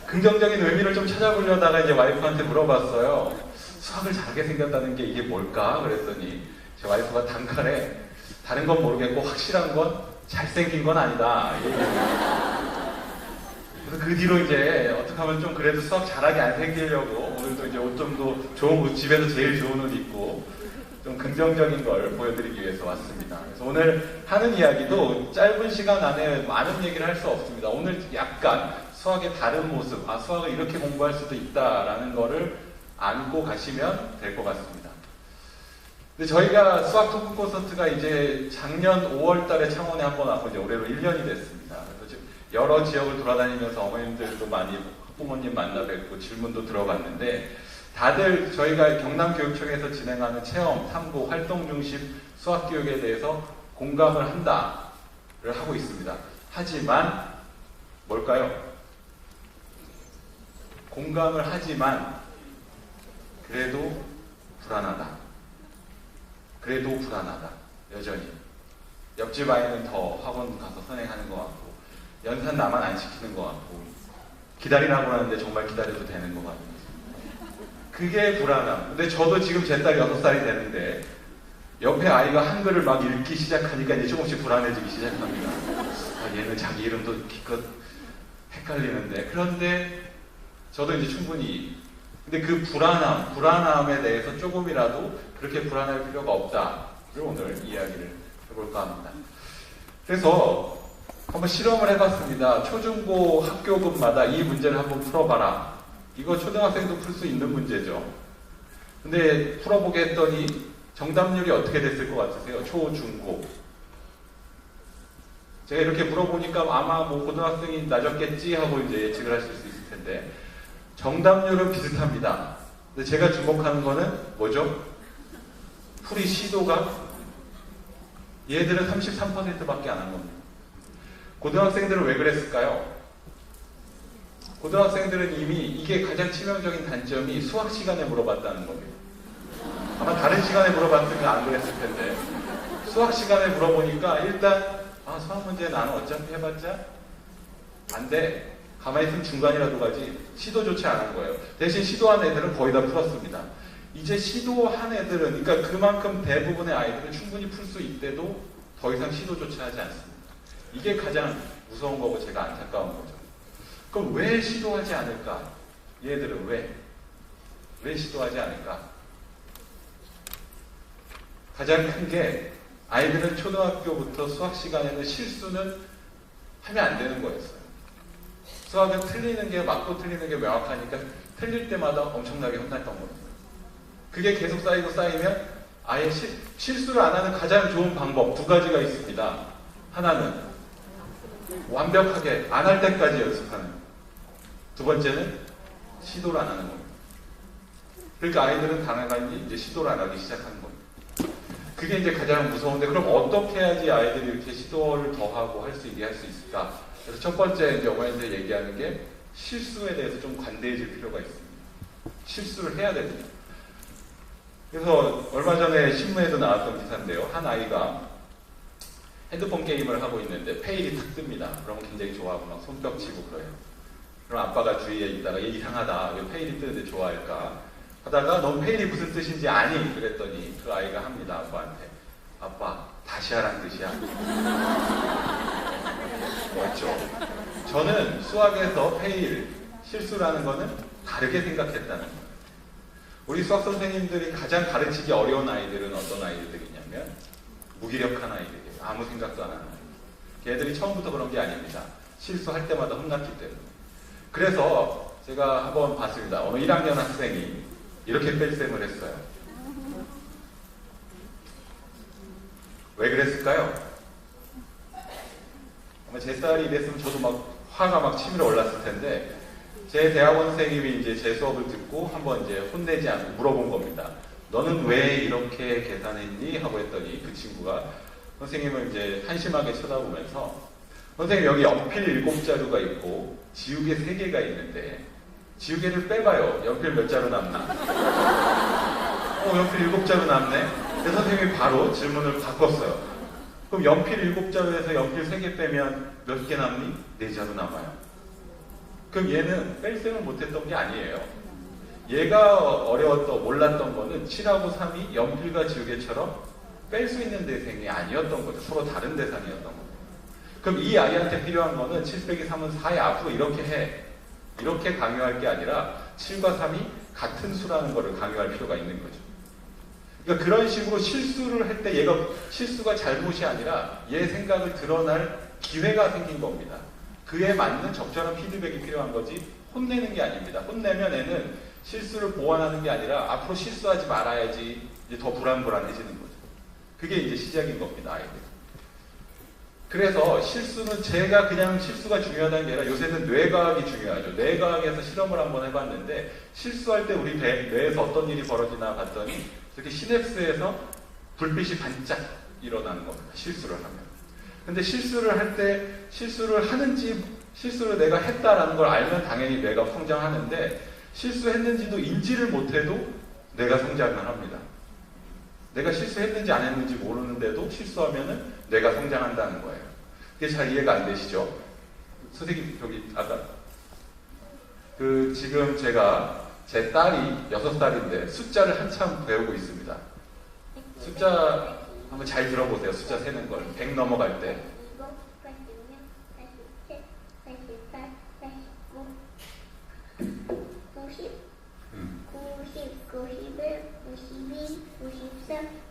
긍정적인 의미를 좀 찾아보려다가 이제 와이프한테 물어봤어요. 수학을 잘하게 생겼다는 게 이게 뭘까? 그랬더니 제 와이프가 단칼에 다른 건 모르겠고 확실한 건 잘생긴 건 아니다. 그래서 그 뒤로 이제 어떻게 하면 좀 그래도 수학 잘하게 안 생기려고 오늘도 이제 옷 좀 더 좋은 옷, 집에서 제일 좋은 옷 입고 좀 긍정적인 걸 보여드리기 위해서 왔습니다. 그래서 오늘 하는 이야기도 짧은 시간 안에 많은 얘기를 할 수 없습니다. 오늘 약간 수학의 다른 모습, 수학을 이렇게 공부할 수도 있다라는 거를 안고 가시면 될 것 같습니다. 근데 저희가 수학 토크 콘서트가 이제 작년 5월 달에 창원에 한번 왔고 이제 올해로 1년이 됐습니다. 그래서 지금 여러 지역을 돌아다니면서 어머님들도 많이 학부모님 만나 뵙고 질문도 들어봤는데 다들 저희가 경남교육청에서 진행하는 체험, 탐구, 활동 중심 수학교육에 대해서 공감을 한다를 하고 있습니다. 하지만 뭘까요? 공감을 하지만 그래도 불안하다. 그래도 불안하다. 여전히. 옆집 아이는 더 학원 가서 선행하는 것 같고 연산 나만 안 시키는 것 같고 기다리라고 하는데 정말 기다려도 되는 것 같고 그게 불안함. 근데 저도 지금 제 딸이 6살이 되는데 옆에 아이가 한글을 막 읽기 시작하니까 이제 조금씩 불안해지기 시작합니다. 얘는 자기 이름도 기껏 헷갈리는데 그런데 저도 이제 충분히 근데 그 불안함에 대해서 조금이라도 그렇게 불안할 필요가 없다를 오늘 이야기를 해볼까 합니다. 그래서 한번 실험을 해봤습니다. 초중고 학교급마다 이 문제를 한번 풀어봐라. 이거 초등학생도 풀 수 있는 문제죠. 근데 풀어보게 했더니 정답률이 어떻게 됐을 것 같으세요? 초, 중, 고. 제가 이렇게 물어보니까 아마 뭐 고등학생이 낮았겠지 하고 이제 예측을 하실 수 있을 텐데 정답률은 비슷합니다. 근데 제가 주목하는 거는 뭐죠? 풀이 시도가 얘들은 33%밖에 안 한 겁니다. 고등학생들은 왜 그랬을까요? 고등학생들은 이미 이게 가장 치명적인 단점이 수학 시간에 물어봤다는 겁니다. 아마 다른 시간에 물어봤으면 안 그랬을 텐데 수학 시간에 물어보니까 일단 수학 문제 나는 어차피 해봤자 안 돼. 가만히 있으면 중간이라도 가지. 시도조차 안 한 거예요. 대신 시도한 애들은 거의 다 풀었습니다. 이제 시도한 애들은 그러니까 그만큼 대부분의 아이들은 충분히 풀 수 있대도 더 이상 시도조차 하지 않습니다. 이게 가장 무서운 거고 제가 안타까운 거죠. 그럼 왜 시도하지 않을까? 얘들은 왜 시도하지 않을까? 가장 큰 게 아이들은 초등학교부터 수학 시간에는 실수는 하면 안 되는 거였어요. 수학은 틀리는 게 맞고 틀리는 게 명확하니까 틀릴 때마다 엄청나게 혼났던 거예요. 그게 계속 쌓이고 쌓이면 아예 실수를 안 하는 가장 좋은 방법 두 가지가 있습니다. 하나는 완벽하게 안 할 때까지 연습하는. 두 번째는 시도를 안 하는 겁니다. 그러니까 아이들은 당연히 이제 시도를 안 하기 시작하는 겁니다. 그게 이제 가장 무서운데 그럼 어떻게 해야지 아이들이 이렇게 시도를 더 하고 할 수 있을까? 그래서 첫 번째 이제 어머니들 얘기하는 게 실수에 대해서 좀 관대해질 필요가 있습니다. 실수를 해야 됩니다. 그래서 얼마 전에 신문에도 나왔던 기사인데요. 한 아이가 핸드폰 게임을 하고 있는데 페일이 탁 뜹니다. 그러면 굉장히 좋아하고 막 손뼉 치고 그래요. 그럼 아빠가 주위에 있다가 얘 이상하다. 왜 페일이 뜨는데 좋아할까? 하다가 넌 페일이 무슨 뜻인지 아니? 그랬더니 그 아이가 합니다. 아빠한테. 아빠, 다시 하란 뜻이야. 맞죠? 저는 수학에서 페일, 실수라는 거는 다르게 생각했다는 거예요. 우리 수학 선생님들이 가장 가르치기 어려운 아이들은 어떤 아이들이냐면 무기력한 아이들이에요. 아무 생각도 안 하는 아이들. 걔들이 처음부터 그런 게 아닙니다. 실수할 때마다 혼났기 때문에. 그래서 제가 한번 봤습니다. 어느 1학년 학생이 이렇게 뺄셈을 했어요. 왜 그랬을까요? 아마 제 딸이 이랬으면 저도 막 화가 막 치밀어 올랐을 텐데 제 대학원 선생님이 이제 제 수업을 듣고 한번 이제 혼내지 않고 물어본 겁니다. 너는 왜 이렇게 계산했니? 하고 했더니 그 친구가 선생님을 이제 한심하게 쳐다보면서 선생님 여기 연필 7자루가 있고 지우개 3개가 있는데 지우개를 빼봐요. 연필 몇 자루 남나? 연필 7자루 남네? 그래서 선생님이 바로 질문을 바꿨어요. 그럼 연필 7자루에서 연필 3개 빼면 몇 개 남니? 4자루 남아요. 그럼 얘는 뺄셈을 못했던 게 아니에요. 얘가 몰랐던 거는 7하고 3이 연필과 지우개처럼 뺄 수 있는 대상이 아니었던 거죠. 서로 다른 대상이었던 거죠. 그럼 이 아이한테 필요한 거는 7 빼기 3은 4에 앞으로 이렇게 해. 이렇게 강요할 게 아니라 7과 3이 같은 수라는 것을 강요할 필요가 있는 거죠. 그러니까 그런 식으로 실수를 할 때 얘가 실수가 잘못이 아니라 얘 생각을 드러날 기회가 생긴 겁니다. 그에 맞는 적절한 피드백이 필요한 거지 혼내는 게 아닙니다. 혼내면 애는 실수를 보완하는 게 아니라 앞으로 실수하지 말아야지 이제 더 불안불안해지는 거죠. 그게 이제 시작인 겁니다. 아이들. 그래서 실수는 제가 그냥 실수가 중요하다는 게 아니라 요새는 뇌과학이 중요하죠. 뇌과학에서 실험을 한번 해봤는데 실수할 때 우리 뇌에서 어떤 일이 벌어지나 봤더니 이렇게 시냅스에서 불빛이 반짝 일어나는 겁니다. 실수를 하면. 근데 실수를 할 때 실수를 내가 했다라는 걸 알면 당연히 뇌가 성장하는데 실수했는지도 인지를 못해도 뇌가 성장을 합니다. 내가 실수했는지 안 했는지 모르는데도 실수하면은 뇌가 성장한다는 거예요. 그게 잘 이해가 안 되시죠? 선생님, 여기, 아까. 지금 제 딸이 6살인데 숫자를 한참 배우고 있습니다. 숫자 한번 잘 들어보세요. 숫자 세는 걸. 100 넘어갈 때.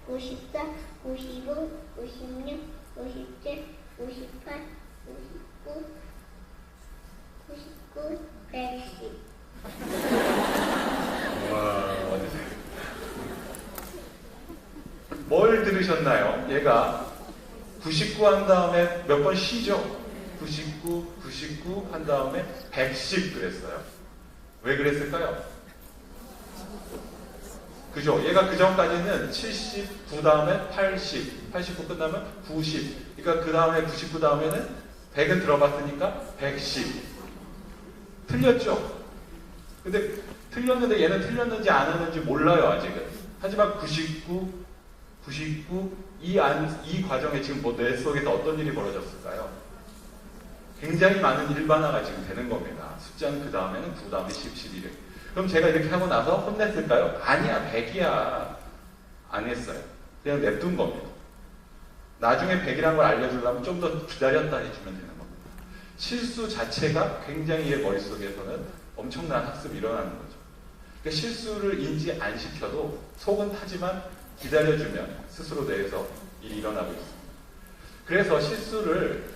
54, 55, 56, 57, 58, 59, 110. 뭘 들으셨나요? 얘가 99 한 다음에 몇 번 쉬죠? 99, 99 한 다음에 110 그랬어요. 왜 그랬을까요? 그죠? 얘가 그 전까지는 79 다음에 80, 89 끝나면 90. 그러니까 그 다음에 99 다음에는 100은 들어봤으니까 110. 틀렸죠? 근데 틀렸는데 얘는 틀렸는지 안 했는지 몰라요, 아직은. 하지만 99, 이 과정에 지금 뇌 속에서 어떤 일이 벌어졌을까요? 굉장히 많은 일반화가 지금 되는 겁니다. 숫자는 그 다음에는 9 다음에 10, 11. 그럼 제가 이렇게 하고 나서 혼냈을까요? 아니야, 100이야. 안 했어요. 그냥 냅둔 겁니다. 나중에 100이라는 걸 알려주려면 좀 더 기다렸다 해주면 되는 겁니다. 실수 자체가 굉장히 얘 머릿속에서는 엄청난 학습이 일어나는 거죠. 그러니까 실수를 인지 안 시켜도 속은 타지만 기다려주면 스스로 뇌에서 일이 일어나고 있습니다. 그래서 실수를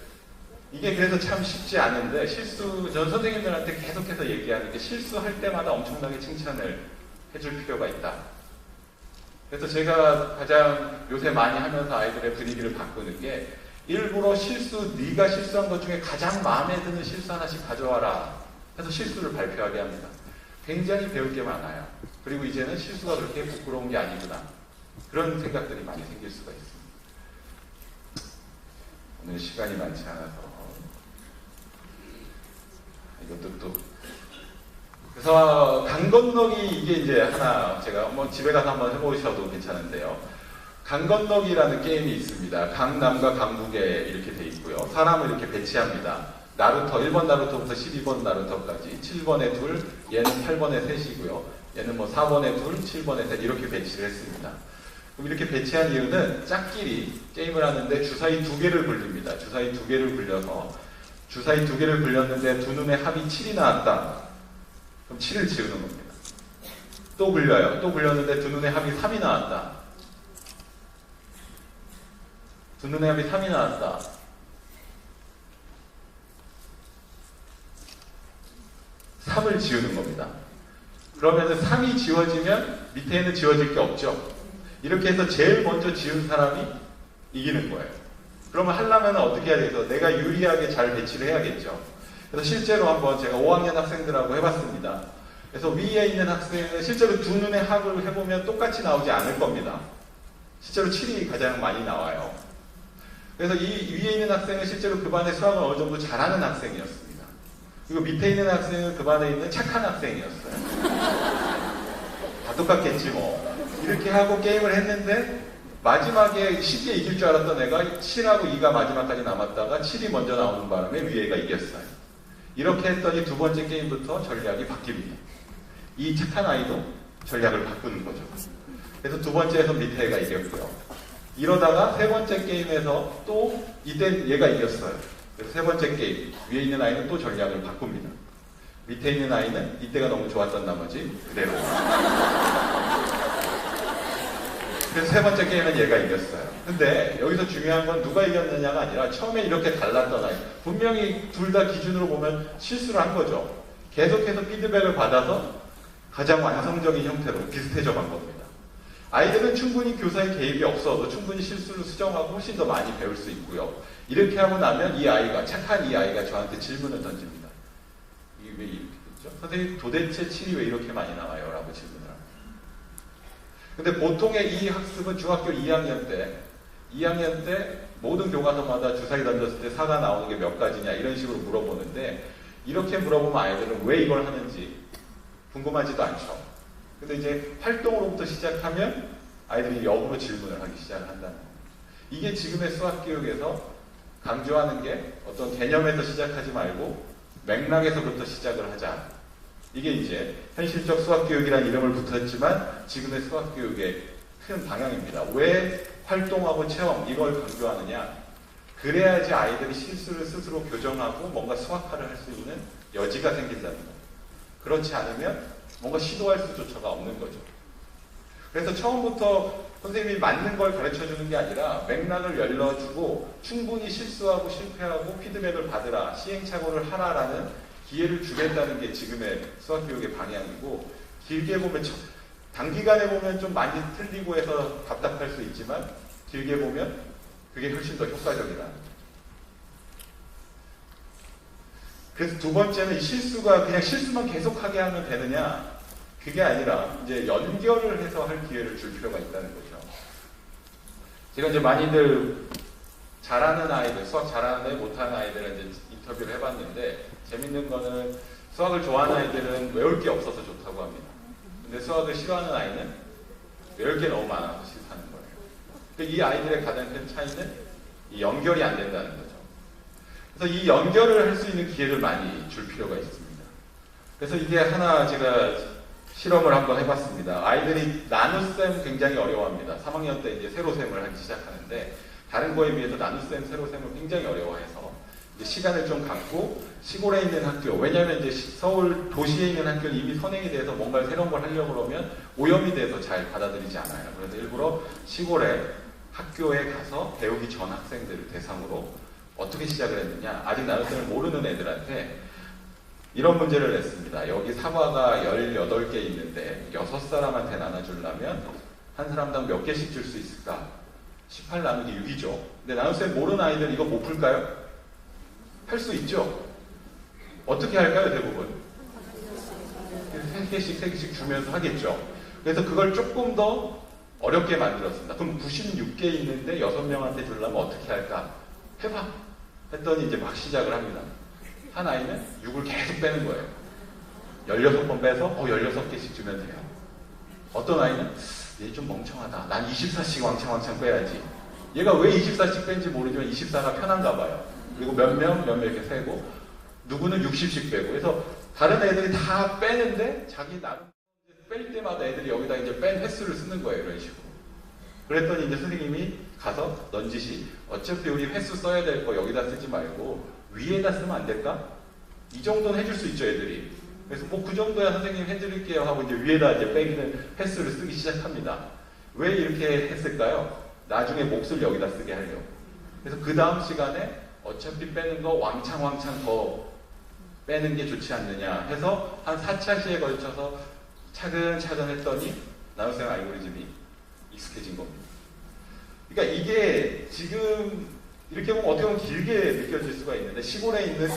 이게 그래서 참 쉽지 않은데 전 선생님들한테 계속해서 얘기하는 게 실수할 때마다 엄청나게 칭찬을 해줄 필요가 있다. 그래서 제가 가장 요새 많이 하면서 아이들의 분위기를 바꾸는 게 일부러 네가 실수한 것 중에 가장 마음에 드는 실수 하나씩 가져와라 해서 실수를 발표하게 합니다. 굉장히 배울 게 많아요. 그리고 이제는 실수가 그렇게 부끄러운 게 아니구나. 그런 생각들이 많이 생길 수가 있습니다. 오늘 시간이 많지 않아서 이것도 또 그래서 강 건너기 이게 이제 하나 제가 집에 가서 한번 해보셔도 괜찮은데요. 강 건너기라는 게임이 있습니다. 강남과 강북에 이렇게 돼 있고요. 사람을 이렇게 배치합니다. 나루터 1번 나루터부터 12번 나루터까지 7번에 둘, 얘는 8번에 셋이고요. 얘는 4번에 둘, 7번에 셋 이렇게 배치를 했습니다. 그럼 이렇게 배치한 이유는 짝끼리 게임을 하는데 주사위 2개를 굴립니다. 주사위 2개를 굴려서 주사위 2개를 굴렸는데 두 눈에 합이 7이 나왔다. 그럼 7을 지우는 겁니다. 또 굴려요. 또 굴렸는데 두 눈에 합이 3이 나왔다. 두 눈에 합이 3이 나왔다. 3을 지우는 겁니다. 그러면 3이 지워지면 밑에는 지워질 게 없죠. 이렇게 해서 제일 먼저 지운 사람이 이기는 거예요. 그러면 하려면 어떻게 해야 되겠어? 내가 유리하게 잘 배치를 해야겠죠. 그래서 실제로 한번 제가 5학년 학생들하고 해봤습니다. 그래서 위에 있는 학생은 실제로 두 눈의 합을 해보면 똑같이 나오지 않을 겁니다. 실제로 7이 가장 많이 나와요. 그래서 이 위에 있는 학생은 실제로 그 반의 수학을 어느 정도 잘하는 학생이었습니다. 그리고 밑에 있는 학생은 그 반에 있는 착한 학생이었어요. 다 똑같겠지 뭐. 이렇게 하고 게임을 했는데 마지막에 쉽게 이길 줄 알았던 애가 7하고 2가 마지막까지 남았다가 7이 먼저 나오는 바람에 위에가 이겼어요. 이렇게 했더니 두 번째 게임부터 전략이 바뀝니다. 이 착한 아이도 전략을 바꾸는 거죠. 그래서 두 번째에서 밑에 애가 이겼고요. 이러다가 세 번째 게임에서 또 이때 얘가 이겼어요. 그래서 세 번째 게임 위에 있는 아이는 또 전략을 바꿉니다. 밑에 있는 아이는 이때가 너무 좋았던 나머지 그대로. 그래서 세 번째 게임은 얘가 이겼어요. 근데 여기서 중요한 건 누가 이겼느냐가 아니라 처음에 이렇게 달랐던 아이, 분명히 둘 다 기준으로 보면 실수를 한 거죠. 계속해서 피드백을 받아서 가장 완성적인 형태로 비슷해져 간 겁니다. 아이들은 충분히 교사의 개입이 없어도 충분히 실수를 수정하고 훨씬 더 많이 배울 수 있고요. 이렇게 하고 나면 착한 이 아이가 저한테 질문을 던집니다. 이게 왜 이렇게 됐죠? 선생님 도대체 7이 왜 이렇게 많이 나와요? 라고 질문을 합니다. 근데 보통의 이 학습은 중학교 2학년 때 모든 교과서마다 주사위 던졌을 때 4가 나오는 게 몇 가지냐 이런 식으로 물어보는데 이렇게 물어보면 아이들은 왜 이걸 하는지 궁금하지도 않죠. 근데 이제 활동으로부터 시작하면 아이들이 역으로 질문을 하기 시작을 한다는 겁니다. 이게 지금의 수학교육에서 강조하는 게 어떤 개념에서 시작하지 말고 맥락에서부터 시작을 하자. 이게 이제 현실적 수학교육이라는 이름을 붙였지만 지금의 수학교육의 큰 방향입니다. 왜 활동하고 체험 이걸 강조하느냐? 그래야지 아이들이 실수를 스스로 교정하고 뭔가 수학화를 할 수 있는 여지가 생긴다는 겁니다. 그렇지 않으면 뭔가 시도할 수조차가 없는 거죠. 그래서 처음부터 선생님이 맞는 걸 가르쳐주는 게 아니라 맥락을 열어주고 충분히 실수하고 실패하고 피드백을 받으라, 시행착오를 하라라는 기회를 주겠다는 게 지금의 수학교육의 방향이고 길게 보면 단기간에 보면 좀 많이 틀리고 해서 답답할 수 있지만 길게 보면 그게 훨씬 더 효과적이다. 그래서 두 번째는 이 실수가 그냥 실수만 계속하게 하면 되느냐? 그게 아니라 이제 연결을 해서 할 기회를 줄 필요가 있다는 거죠. 제가 이제 많이들 잘하는 아이들, 수학 잘하는 애, 못하는 아이들을 이제 인터뷰를 해봤는데 재밌는 거는 수학을 좋아하는 아이들은 외울 게 없어서 좋다고 합니다. 근데 수학을 싫어하는 아이는 외울 게 너무 많아서 싫다는 거예요. 그러니까 이 아이들의 가장 큰 차이는 이 연결이 안 된다는 거죠. 그래서 이 연결을 할 수 있는 기회를 많이 줄 필요가 있습니다. 그래서 이게 하나 제가 실험을 한번 해봤습니다. 아이들이 나눗셈 굉장히 어려워합니다. 3학년 때 이제 세로셈을 하기 시작하는데 다른 거에 비해서 나눗셈, 세로셈을 굉장히 어려워해서 이제 시간을 좀 갖고 시골에 있는 학교, 왜냐하면 이제 서울 도시에 있는 학교는 이미 선행이 돼서 뭔가 새로운 걸 하려고 그러면 오염이 돼서 잘 받아들이지 않아요. 그래서 일부러 시골에 학교에 가서 배우기 전 학생들을 대상으로 어떻게 시작을 했느냐? 아직 나눗셈을 모르는 애들한테 이런 문제를 냈습니다. 여기 사과가 18개 있는데 6사람한테 나눠주려면 한 사람당 몇 개씩 줄 수 있을까? 18 나누기 6이죠. 근데 나눗셈 모르는 아이들 이거 못 풀까요? 할 수 있죠? 어떻게 할까요, 대부분? 3개씩, 3개씩 주면서 하겠죠. 그래서 그걸 조금 더 어렵게 만들었습니다. 그럼 96개 있는데 6명한테 주려면 어떻게 할까? 해봐. 했더니 이제 막 시작을 합니다. 한 아이는 6을 계속 빼는 거예요. 16번 빼서 16개씩 주면 돼요. 어떤 아이는 얘 좀 멍청하다. 난 24씩 왕창 빼야지. 얘가 왜 24씩 뺀지 모르지만 24가 편한가 봐요. 그리고 몇 명 이렇게 세고 누구는 60씩 빼고 그래서 다른 애들이 다 빼는데 자기 나름 뺄 때마다 애들이 여기다 이제 뺀 횟수를 쓰는 거예요. 이런 식으로. 그랬더니 이제 선생님이 가서 넌지시 어차피 우리 횟수 써야 될 거 여기다 쓰지 말고 위에다 쓰면 안 될까? 이 정도는 해줄 수 있죠, 애들이. 그래서 뭐 그 정도야 선생님 해드릴게요 하고 이제 위에다 이제 빼기는 횟수를 쓰기 시작합니다. 왜 이렇게 했을까요? 나중에 몫을 여기다 쓰게 하려고. 그래서 그 다음 시간에 어차피 빼는 거 왕창 더 빼는 게 좋지 않느냐 해서 한 4차시에 걸쳐서 차근차근 했더니 나눗셈 알고리즘이 익숙해진 겁니다. 그러니까 이게 지금 이렇게 보면 어떻게 보면 길게 느껴질 수가 있는데 시골에 있는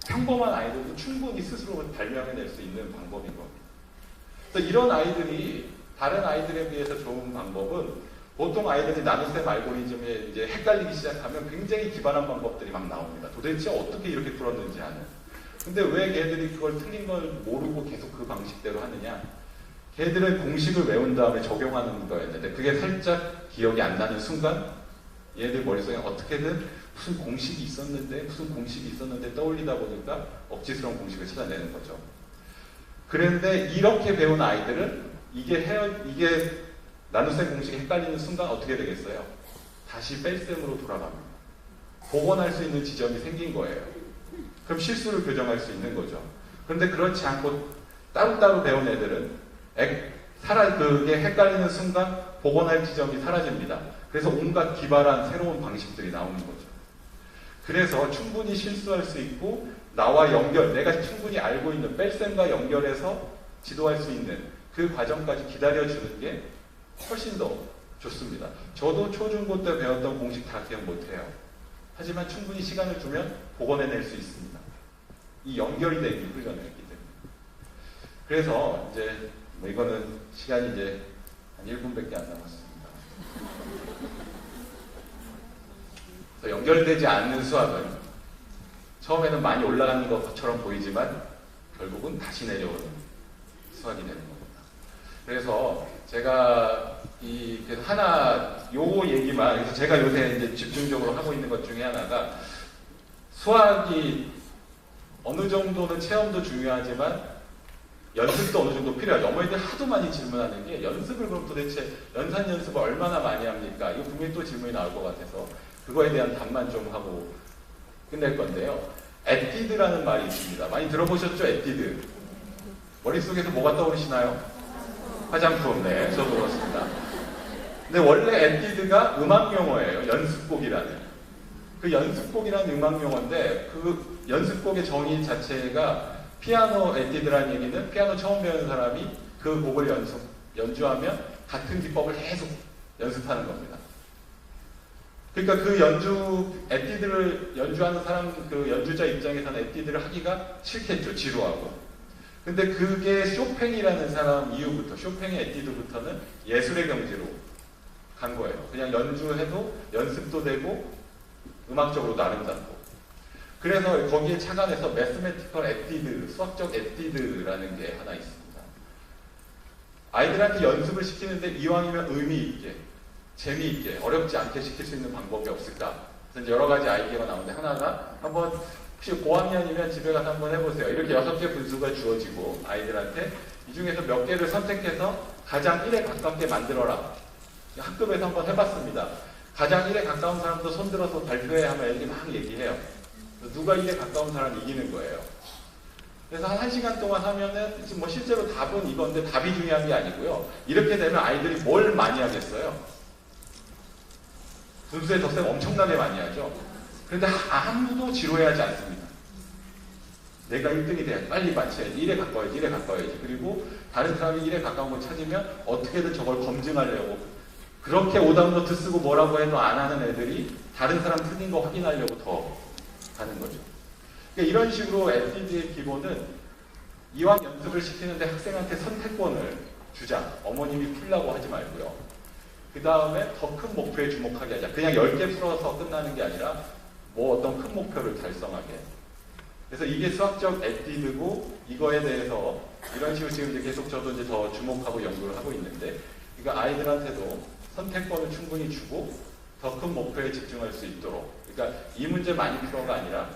평범한 아이들도 충분히 스스로 발명해낼 수 있는 방법인 겁니다. 그래서 이런 아이들이 다른 아이들에 비해서 좋은 방법은 보통 아이들이 나눗셈 알고리즘에 이제 헷갈리기 시작하면 굉장히 기발한 방법들이 막 나옵니다. 도대체 어떻게 이렇게 풀었는지 하는. 근데 왜 걔들이 그걸 틀린 걸 모르고 계속 그 방식대로 하느냐? 걔들은 공식을 외운 다음에 적용하는 거였는데 그게 살짝 기억이 안 나는 순간 얘들 머릿속에 어떻게든 무슨 공식이 있었는데 떠올리다 보니까 억지스러운 공식을 찾아내는 거죠. 그런데 이렇게 배운 아이들은 이게 나눗셈 공식이 헷갈리는 순간 어떻게 되겠어요? 다시 뺄셈으로 돌아갑니다. 복원할 수 있는 지점이 생긴 거예요. 그럼 실수를 교정할 수 있는 거죠. 그런데 그렇지 않고 따로따로 배운 애들은 그게 헷갈리는 순간 복원할 지점이 사라집니다. 그래서 온갖 기발한 새로운 방식들이 나오는 거죠. 그래서 충분히 실수할 수 있고 나와 내가 충분히 알고 있는 뺄셈과 연결해서 지도할 수 있는 그 과정까지 기다려주는 게 훨씬 더 좋습니다. 저도 초중고 때 배웠던 공식 다 기억 못해요. 하지만 충분히 시간을 주면 복원해낼 수 있습니다. 이 연결이 되기 훈련을 했기 때문에. 그래서 이제 이거는 시간이 이제 한 1분밖에 안 남았습니다. 그래서 연결되지 않는 수학은 처음에는 많이 올라가는 것처럼 보이지만 결국은 다시 내려오는 수학이 되는 겁니다. 그래서 제가 요 얘기만, 그래서 제가 요새 이제 집중적으로 하고 있는 것 중에 하나가 수학이 어느 정도는 체험도 중요하지만 연습도 어느 정도 필요하죠. 어머니들 하도 많이 질문하는 게 연습을 그럼 도대체 연산 연습을 얼마나 많이 합니까? 이거 분명히 또 질문이 나올 것 같아서 그거에 대한 답만 좀 하고 끝낼 건데요. 에뛰드라는 말이 있습니다. 많이 들어보셨죠? 에뛰드. 머릿속에서 뭐가 떠오르시나요? 화장품. 네, 저도 그렇습니다. 근데 원래 에뛰드가 음악 용어예요. 연습곡이라는. 그 연습곡이라는 음악 용어인데 그 연습곡의 정의 자체가 피아노 에뛰드라는 얘기는 피아노 처음 배우는 사람이 그 곡을 연주하면 같은 기법을 계속 연습하는 겁니다. 그러니까 그 에뛰드를 연주하는 사람, 그 연주자 입장에서는 에뛰드를 하기가 싫겠죠. 지루하고. 근데 그게 쇼팽이라는 사람 이후부터, 쇼팽의 에뛰드부터는 예술의 경지로 간 거예요. 그냥 연주해도 연습도 되고 음악적으로도 아름답고. 그래서 거기에 착안해서 매스메티컬 에뛰드, 수학적 에뛰드라는 게 하나 있습니다. 아이들한테 연습을 시키는데 이왕이면 의미 있게, 재미있게, 어렵지 않게 시킬 수 있는 방법이 없을까? 그래서 이제 여러 가지 아이디어가 나오는데 하나가 한번 혹시 고학년이면 집에 가서 한번 해보세요. 이렇게 6개 분수가 주어지고 아이들한테 이 중에서 몇 개를 선택해서 가장 1에 가깝게 만들어라. 학급에서 한번 해봤습니다. 가장 1에 가까운 사람도 손들어서 발표해 하면 애들이 막 얘기해요. 누가 1에 가까운 사람이 이기는 거예요. 그래서 한 1시간 동안 하면은 지금 뭐 실제로 답은 이건데 답이 중요한 게 아니고요. 이렇게 되면 아이들이 뭘 많이 하겠어요? 분수의 덕셈 엄청나게 많이 하죠. 그런데 아무도 지루해하지 않습니다. 내가 1등이 돼야 빨리 맞춰야지, 1에 가까워야지, 1에 가까워야지. 그리고 다른 사람이 1에 가까운 걸 찾으면 어떻게든 저걸 검증하려고, 그렇게 오답노트 쓰고 뭐라고 해도 안 하는 애들이 다른 사람 틀린 거 확인하려고 더 하는 거죠. 그러니까 이런 식으로 에뛰드의 기본은 이왕 연습을 시키는데 학생한테 선택권을 주자. 어머님이 풀라고 하지 말고요. 그 다음에 더 큰 목표에 주목하게 하자. 그냥 10개 풀어서 끝나는 게 아니라 뭐 어떤 큰 목표를 달성하게. 그래서 이게 수학적 에뛰드고, 이거에 대해서 이런 식으로 지금 이제 계속 저도 이제 더 주목하고 연구를 하고 있는데, 그러니까 아이들한테도 선택권을 충분히 주고 더 큰 목표에 집중할 수 있도록, 그러니까 이 문제 많이 풀어가 아니라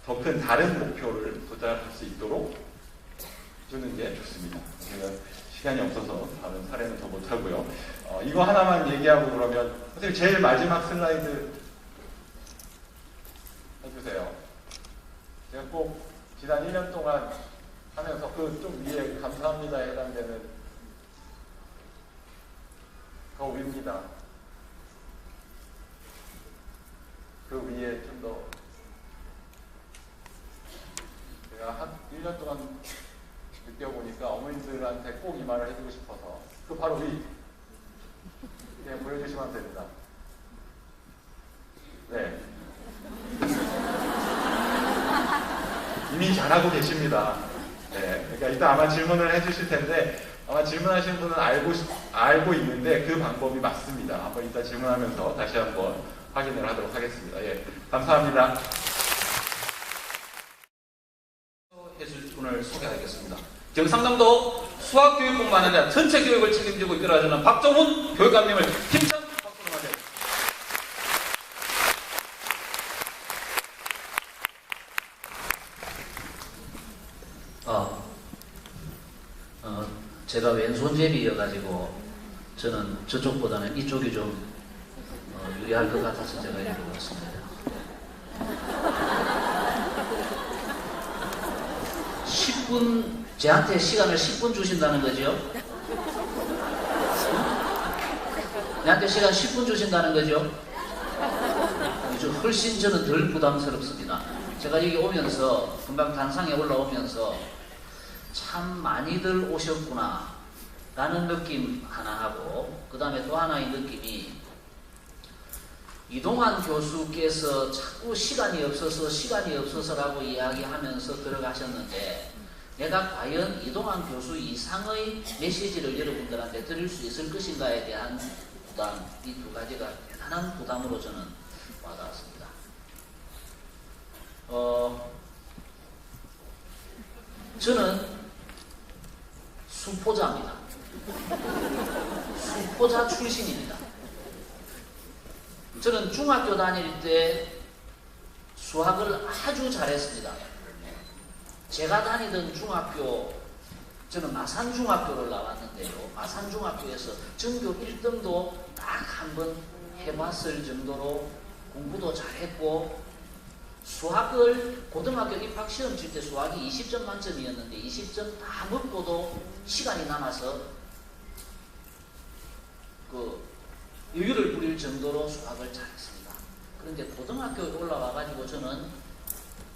더 큰 다른 목표를 도달할 수 있도록 주는 게 좋습니다. 제가 시간이 없어서 다른 사례는 더 못하고요. 이거 하나만 얘기하고 그러면, 선생님 제일 마지막 슬라이드 해주세요. 제가 꼭 지난 1년 동안 하면서 그 좀 위에 감사합니다에 해당되는 더 위입니다. 그 위에 좀 더 제가 한 1년 동안 느껴보니까 어머님들한테 꼭 이 말을 해주고 싶어서, 그 바로 위 그냥 보여주시면 됩니다. 네. 이미 잘하고 계십니다. 네. 그러니까 이따 아마 질문을 해주실 텐데, 아마 질문하시는 분은 알고 있는데 그 방법이 맞습니다. 한번 이따 질문하면서 다시 한번 확인을 하도록 하겠습니다. 예. 감사합니다. 해줄 분을 소개하겠습니다. 경상남도 수학교육뿐만 아니라 전체 교육을 책임지고 이끌어주는 박종훈 교육감님을 힘찬 박수로 맞이합니다. 제가 왼손잡이여가지고 저는 저쪽보다는 이쪽이 좀 유리할 것 같아서 제가 이렇게 왔습니다. 10분, 제한테 시간을 10분 주신다는 거죠? 내한테 시간 10분 주신다는 거죠? 훨씬 저는 덜 부담스럽습니다. 제가 여기 오면서, 금방 단상에 올라오면서 참 많이들 오셨구나 라는 느낌 하나 하고, 그 다음에 또 하나의 느낌이, 이동환 교수께서 자꾸 시간이 없어서라고 이야기하면서 들어가셨는데, 내가 과연 이동환 교수 이상의 메시지를 여러분들한테 드릴 수 있을 것인가에 대한 부담, 이 두 가지가 대단한 부담으로 저는 와닿았습니다. 저는 수포자입니다. 수포자 출신입니다. 저는 중학교 다닐 때 수학을 아주 잘했습니다. 제가 다니던 중학교, 저는 마산중학교를 나왔는데요. 마산중학교에서 전교 1등도 딱 한 번 해봤을 정도로 공부도 잘했고, 수학을 고등학교 입학시험 칠 때 수학이 20점 만점이었는데 20점 다 먹고도 시간이 남아서 여유를 부릴 정도로 수학을 잘했습니다. 그런데 고등학교에 올라와가지고 저는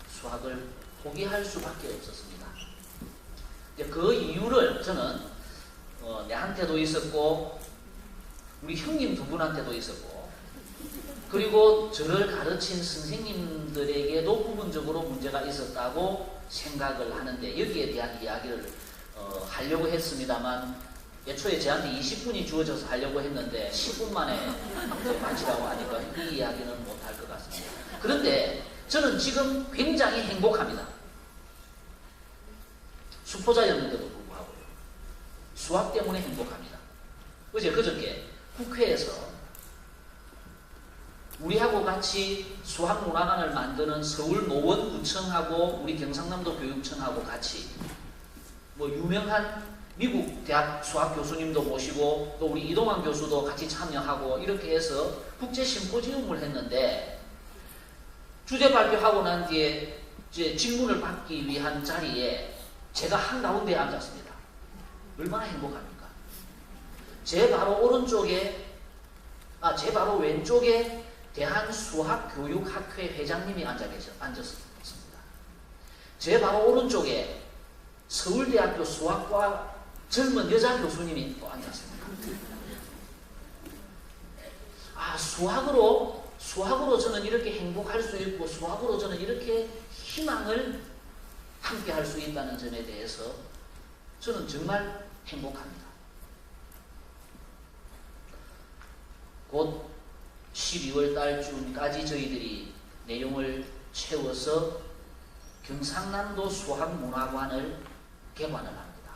수학을 포기할 수밖에 없었습니다. 그 이유를 저는 내한테도 있었고 우리 형님 두 분한테도 있었고, 그리고 저를 가르친 선생님들에게도 부분적으로 문제가 있었다고 생각을 하는데, 여기에 대한 이야기를 하려고 했습니다만, 애초에 저한테 20분이 주어져서 하려고 했는데 10분 만에 마치라고 하니까 이 이야기는 못할 것 같습니다. 그런데 저는 지금 굉장히 행복합니다. 수포자였는데도 불구하고 수학 때문에 행복합니다. 그저께 국회에서 우리하고 같이 수학문화관을 만드는 서울노원구청하고 우리 경상남도 교육청하고 같이 유명한 미국 대학 수학 교수님도 모시고 또 우리 이동환 교수도 같이 참여하고 이렇게 해서 국제 심포지움을 했는데, 주제 발표하고 난 뒤에 이제 질문을 받기 위한 자리에 제가 한가운데에 앉았습니다. 얼마나 행복합니까? 제 바로 왼쪽에 대한수학교육학회 회장님이 앉았습니다. 제 바로 오른쪽에 서울대학교 수학과 젊은 여자 교수님이 또 앉았습니다. 수학으로 저는 이렇게 행복할 수 있고, 수학으로 저는 이렇게 희망을 함께 할 수 있다는 점에 대해서 저는 정말 행복합니다. 곧 12월 달쯤까지 저희들이 내용을 채워서 경상남도 수학문화관을 개관을 합니다.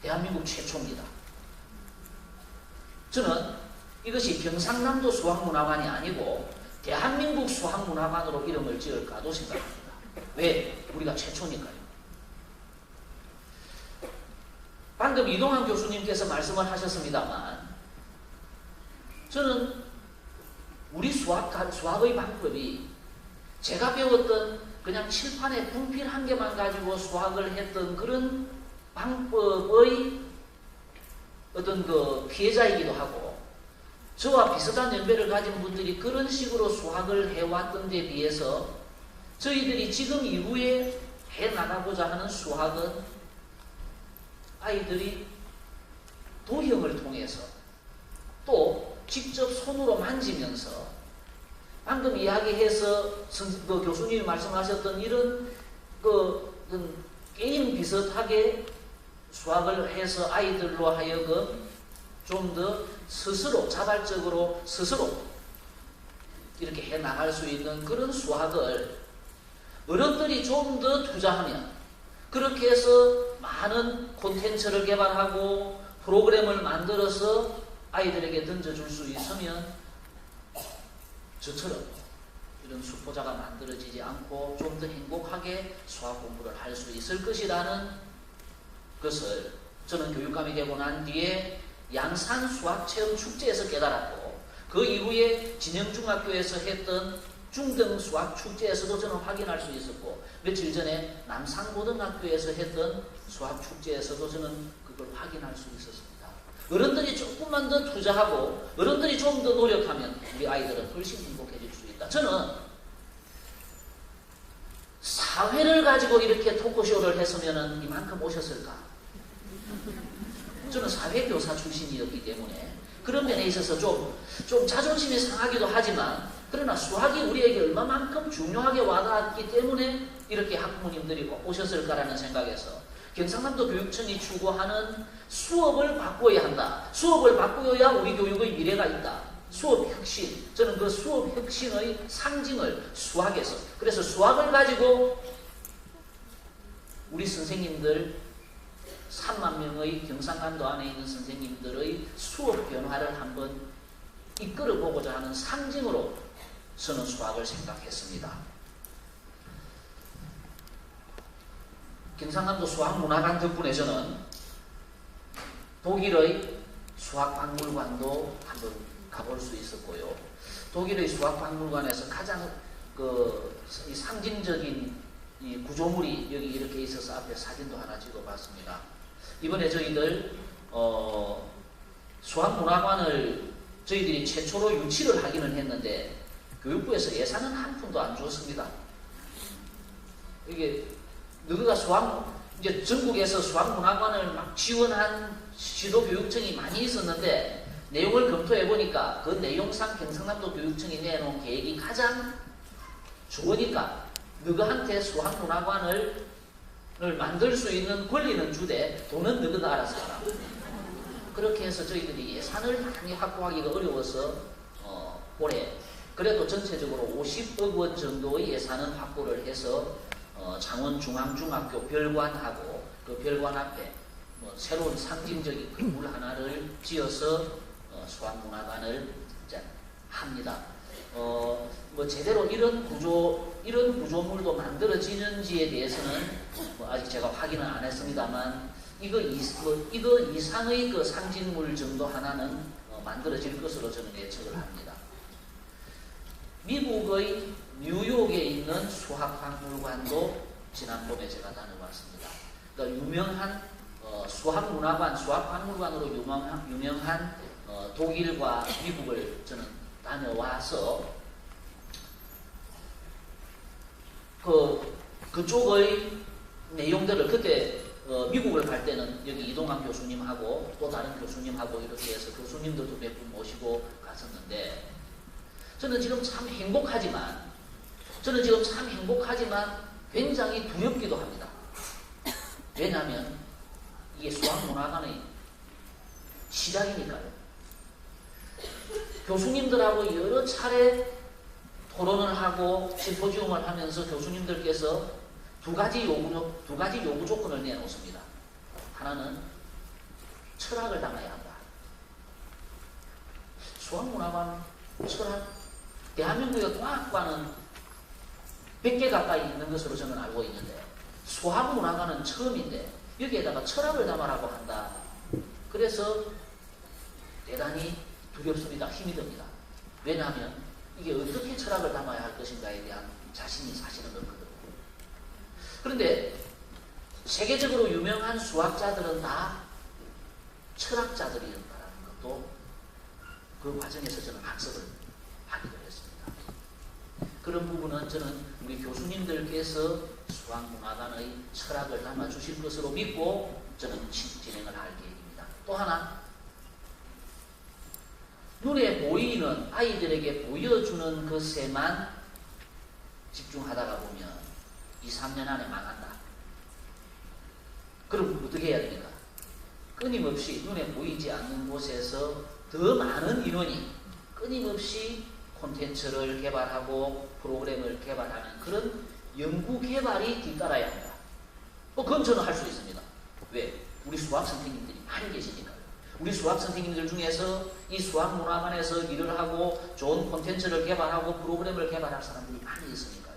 대한민국 최초입니다. 저는 이것이 경상남도 수학문화관이 아니고 대한민국 수학문화관으로 이름을 지을까도 생각합니다. 왜? 우리가 최초니까요. 방금 이동환 교수님께서 말씀을 하셨습니다만, 저는 우리 수학의 방법이 제가 배웠던 그냥 칠판에 분필 한 개만 가지고 수학을 했던 그런 방법의 어떤 그 피해자이기도 하고, 저와 비슷한 연배를 가진 분들이 그런 식으로 수학을 해왔던 데 비해서 저희들이 지금 이후에 해나가고자 하는 수학은 아이들이 도형을 통해서 또 직접 손으로 만지면서 방금 이야기해서 그 교수님이 말씀하셨던 이런 게임 비슷하게 수학을 해서 아이들로 하여금 좀 더 스스로 자발적으로 스스로 이렇게 해 나갈 수 있는 그런 수학을 어른들이 좀 더 투자하면, 그렇게 해서 많은 콘텐츠를 개발하고 프로그램을 만들어서 아이들에게 던져줄 수 있으면 저처럼 이런 수포자가 만들어지지 않고 좀 더 행복하게 수학 공부를 할 수 있을 것이라는 것을 저는 교육감이 되고 난 뒤에 양산 수학체험 축제에서 깨달았고, 그 이후에 진영중학교에서 했던 중등 수학 축제에서도 저는 확인할 수 있었고, 며칠 전에 남산고등학교에서 했던 수학 축제에서도 저는 그걸 확인할 수 있었습니다. 어른들이 조금만 더 투자하고 어른들이 좀 더 노력하면 우리 아이들은 훨씬 행복해질 수 있다. 저는 사회를 가지고 이렇게 토크쇼를 했으면 이만큼 오셨을까? 저는 사회교사 출신이었기 때문에 그런 면에 있어서 좀 자존심이 상하기도 하지만, 그러나 수학이 우리에게 얼마만큼 중요하게 와닿았기 때문에 이렇게 학부모님들이 오셨을까라는 생각에서 경상남도 교육청이 추구하는 수업을 바꿔야 한다. 수업을 바꾸어야 우리 교육의 미래가 있다. 수업 혁신. 저는 그 수업 혁신의 상징을 수학에서, 그래서 수학을 가지고 우리 선생님들 3만 명의 경상남도 안에 있는 선생님들의 수업 변화를 한번 이끌어 보고자 하는 상징으로 저는 수학을 생각했습니다. 경상남도 수학문화관 덕분에 저는 독일의 수학박물관도 한번 가볼 수 있었고요. 독일의 수학박물관에서 가장 이 상징적인 이 구조물이 여기 이렇게 있어서 앞에 사진도 하나 찍어봤습니다. 이번에 저희들 수학문화관을 저희들이 최초로 유치를 하기는 했는데 교육부에서 예산은 한 푼도 안 주었습니다. 이게 너희가 이제 전국에서 수학문화관을 막 지원한 시도교육청이 많이 있었는데, 내용을 검토해 보니까 그 내용상 경상남도 교육청이 내놓은 계획이 가장 좋으니까 너희한테 수학문화관을 만들 수 있는 권리는 주되 돈은 너희가 알아서 하라. 그렇게 해서 저희들이 예산을 많이 확보하기가 어려워서 올해 그래도 전체적으로 50억 원 정도의 예산은 확보를 해서 창원중앙중학교 별관하고 그 별관 앞에 새로운 상징적인 건물 하나를 지어서 수학문화관을 이제 합니다. 제대로 이런 구조물도 만들어지는지에 대해서는 아직 제가 확인은 안 했습니다만, 이거 이상의 그 상징물 정도 하나는 만들어질 것으로 저는 예측을 합니다. 미국의 뉴욕에 있는 수학박물관도 지난번에 제가 다녀왔습니다. 그러니까 유명한 수학문화관, 수학박물관으로 유명한 독일과 미국을 저는 다녀와서 그쪽의 내용들을 그때 미국을 갈 때는 여기 이동환 교수님하고 또 다른 교수님하고 이렇게 해서 교수님들도 몇 분 모시고 갔었는데 저는 지금 참 행복하지만 굉장히 두렵기도 합니다. 왜냐하면 이게 수학문화관의 시작이니까요. 교수님들하고 여러 차례 토론을 하고 심포지움을 하면서 교수님들께서 두 가지 요구 조건을 내놓습니다. 하나는 철학을 담아야 한다. 수학문화관 철학, 대한민국의 과학과는 100개 가까이 있는 것으로 저는 알고 있는데 수학문화관은 처음인데 여기에다가 철학을 담아라고 한다. 그래서 대단히 두렵습니다. 힘이 듭니다. 왜냐하면 이게 어떻게 철학을 담아야 할 것인가에 대한 자신이 사실은 없거든요. 그런데 세계적으로 유명한 수학자들은 다 철학자들이었다는 것도 그 과정에서 저는 학습을 하기도 했습니다. 그런 부분은 저는 우리 교수님들께서 수학문화관의 철학을 담아주실 것으로 믿고 저는 진행을 할 계획입니다. 또 하나, 눈에 보이는 아이들에게 보여주는 것에만 집중하다가 보면 2, 3년 안에 망한다. 그럼 어떻게 해야 됩니까? 끊임없이 눈에 보이지 않는 곳에서 더 많은 인원이 끊임없이 콘텐츠를 개발하고 프로그램을 개발하는 그런 연구 개발이 뒤따라야 한다. 그건 저는 할 수 있습니다. 왜? 우리 수학 선생님들이 많이 계시니까요. 우리 수학 선생님들 중에서 이 수학문화관에서 일을 하고 좋은 콘텐츠를 개발하고 프로그램을 개발할 사람들이 많이 있으니까요.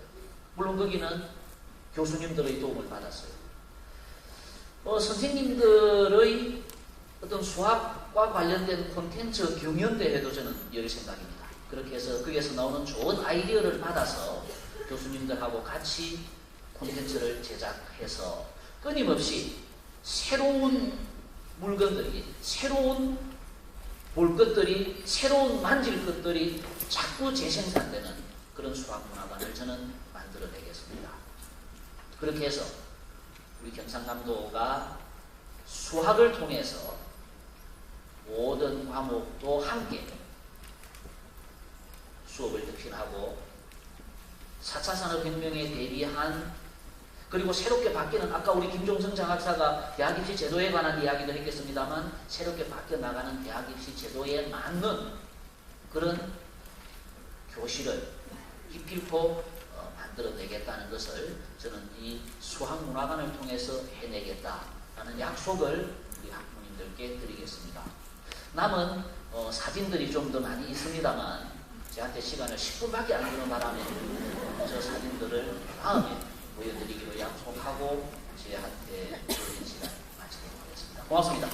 물론 거기는 교수님들의 도움을 받았어요. 선생님들의 어떤 수학과 관련된 콘텐츠 경연대회도 저는 열 생각입니다. 그렇게 해서 거기에서 나오는 좋은 아이디어를 받아서 교수님들하고 같이 콘텐츠를 제작해서 끊임없이 새로운 물건들이, 새로운 볼 것들이, 새로운 만질 것들이 자꾸 재생산되는 그런 수학문화관을 저는 만들어내겠습니다. 그렇게 해서 우리 경상남도가 수학을 통해서 모든 과목도 함께 수업을 득실하고 4차 산업혁명에 대비한, 그리고 새롭게 바뀌는, 아까 우리 김종성 장학사가 대학 입시 제도에 관한 이야기도 했겠습니다만 새롭게 바뀌어 나가는 대학 입시 제도에 맞는 그런 교실을 기필코 만들어내겠다는 것을 저는 이 수학문화관을 통해서 해내겠다라는 약속을 우리 학부모님들께 드리겠습니다. 남은 사진들이 좀 더 많이 있습니다만 저한테 시간을 10분밖에 안 주는 바람에 저 사진들을 다음에 보여드리기로 약속하고 저한테 주어진 시간 마치도록 하겠습니다. 고맙습니다.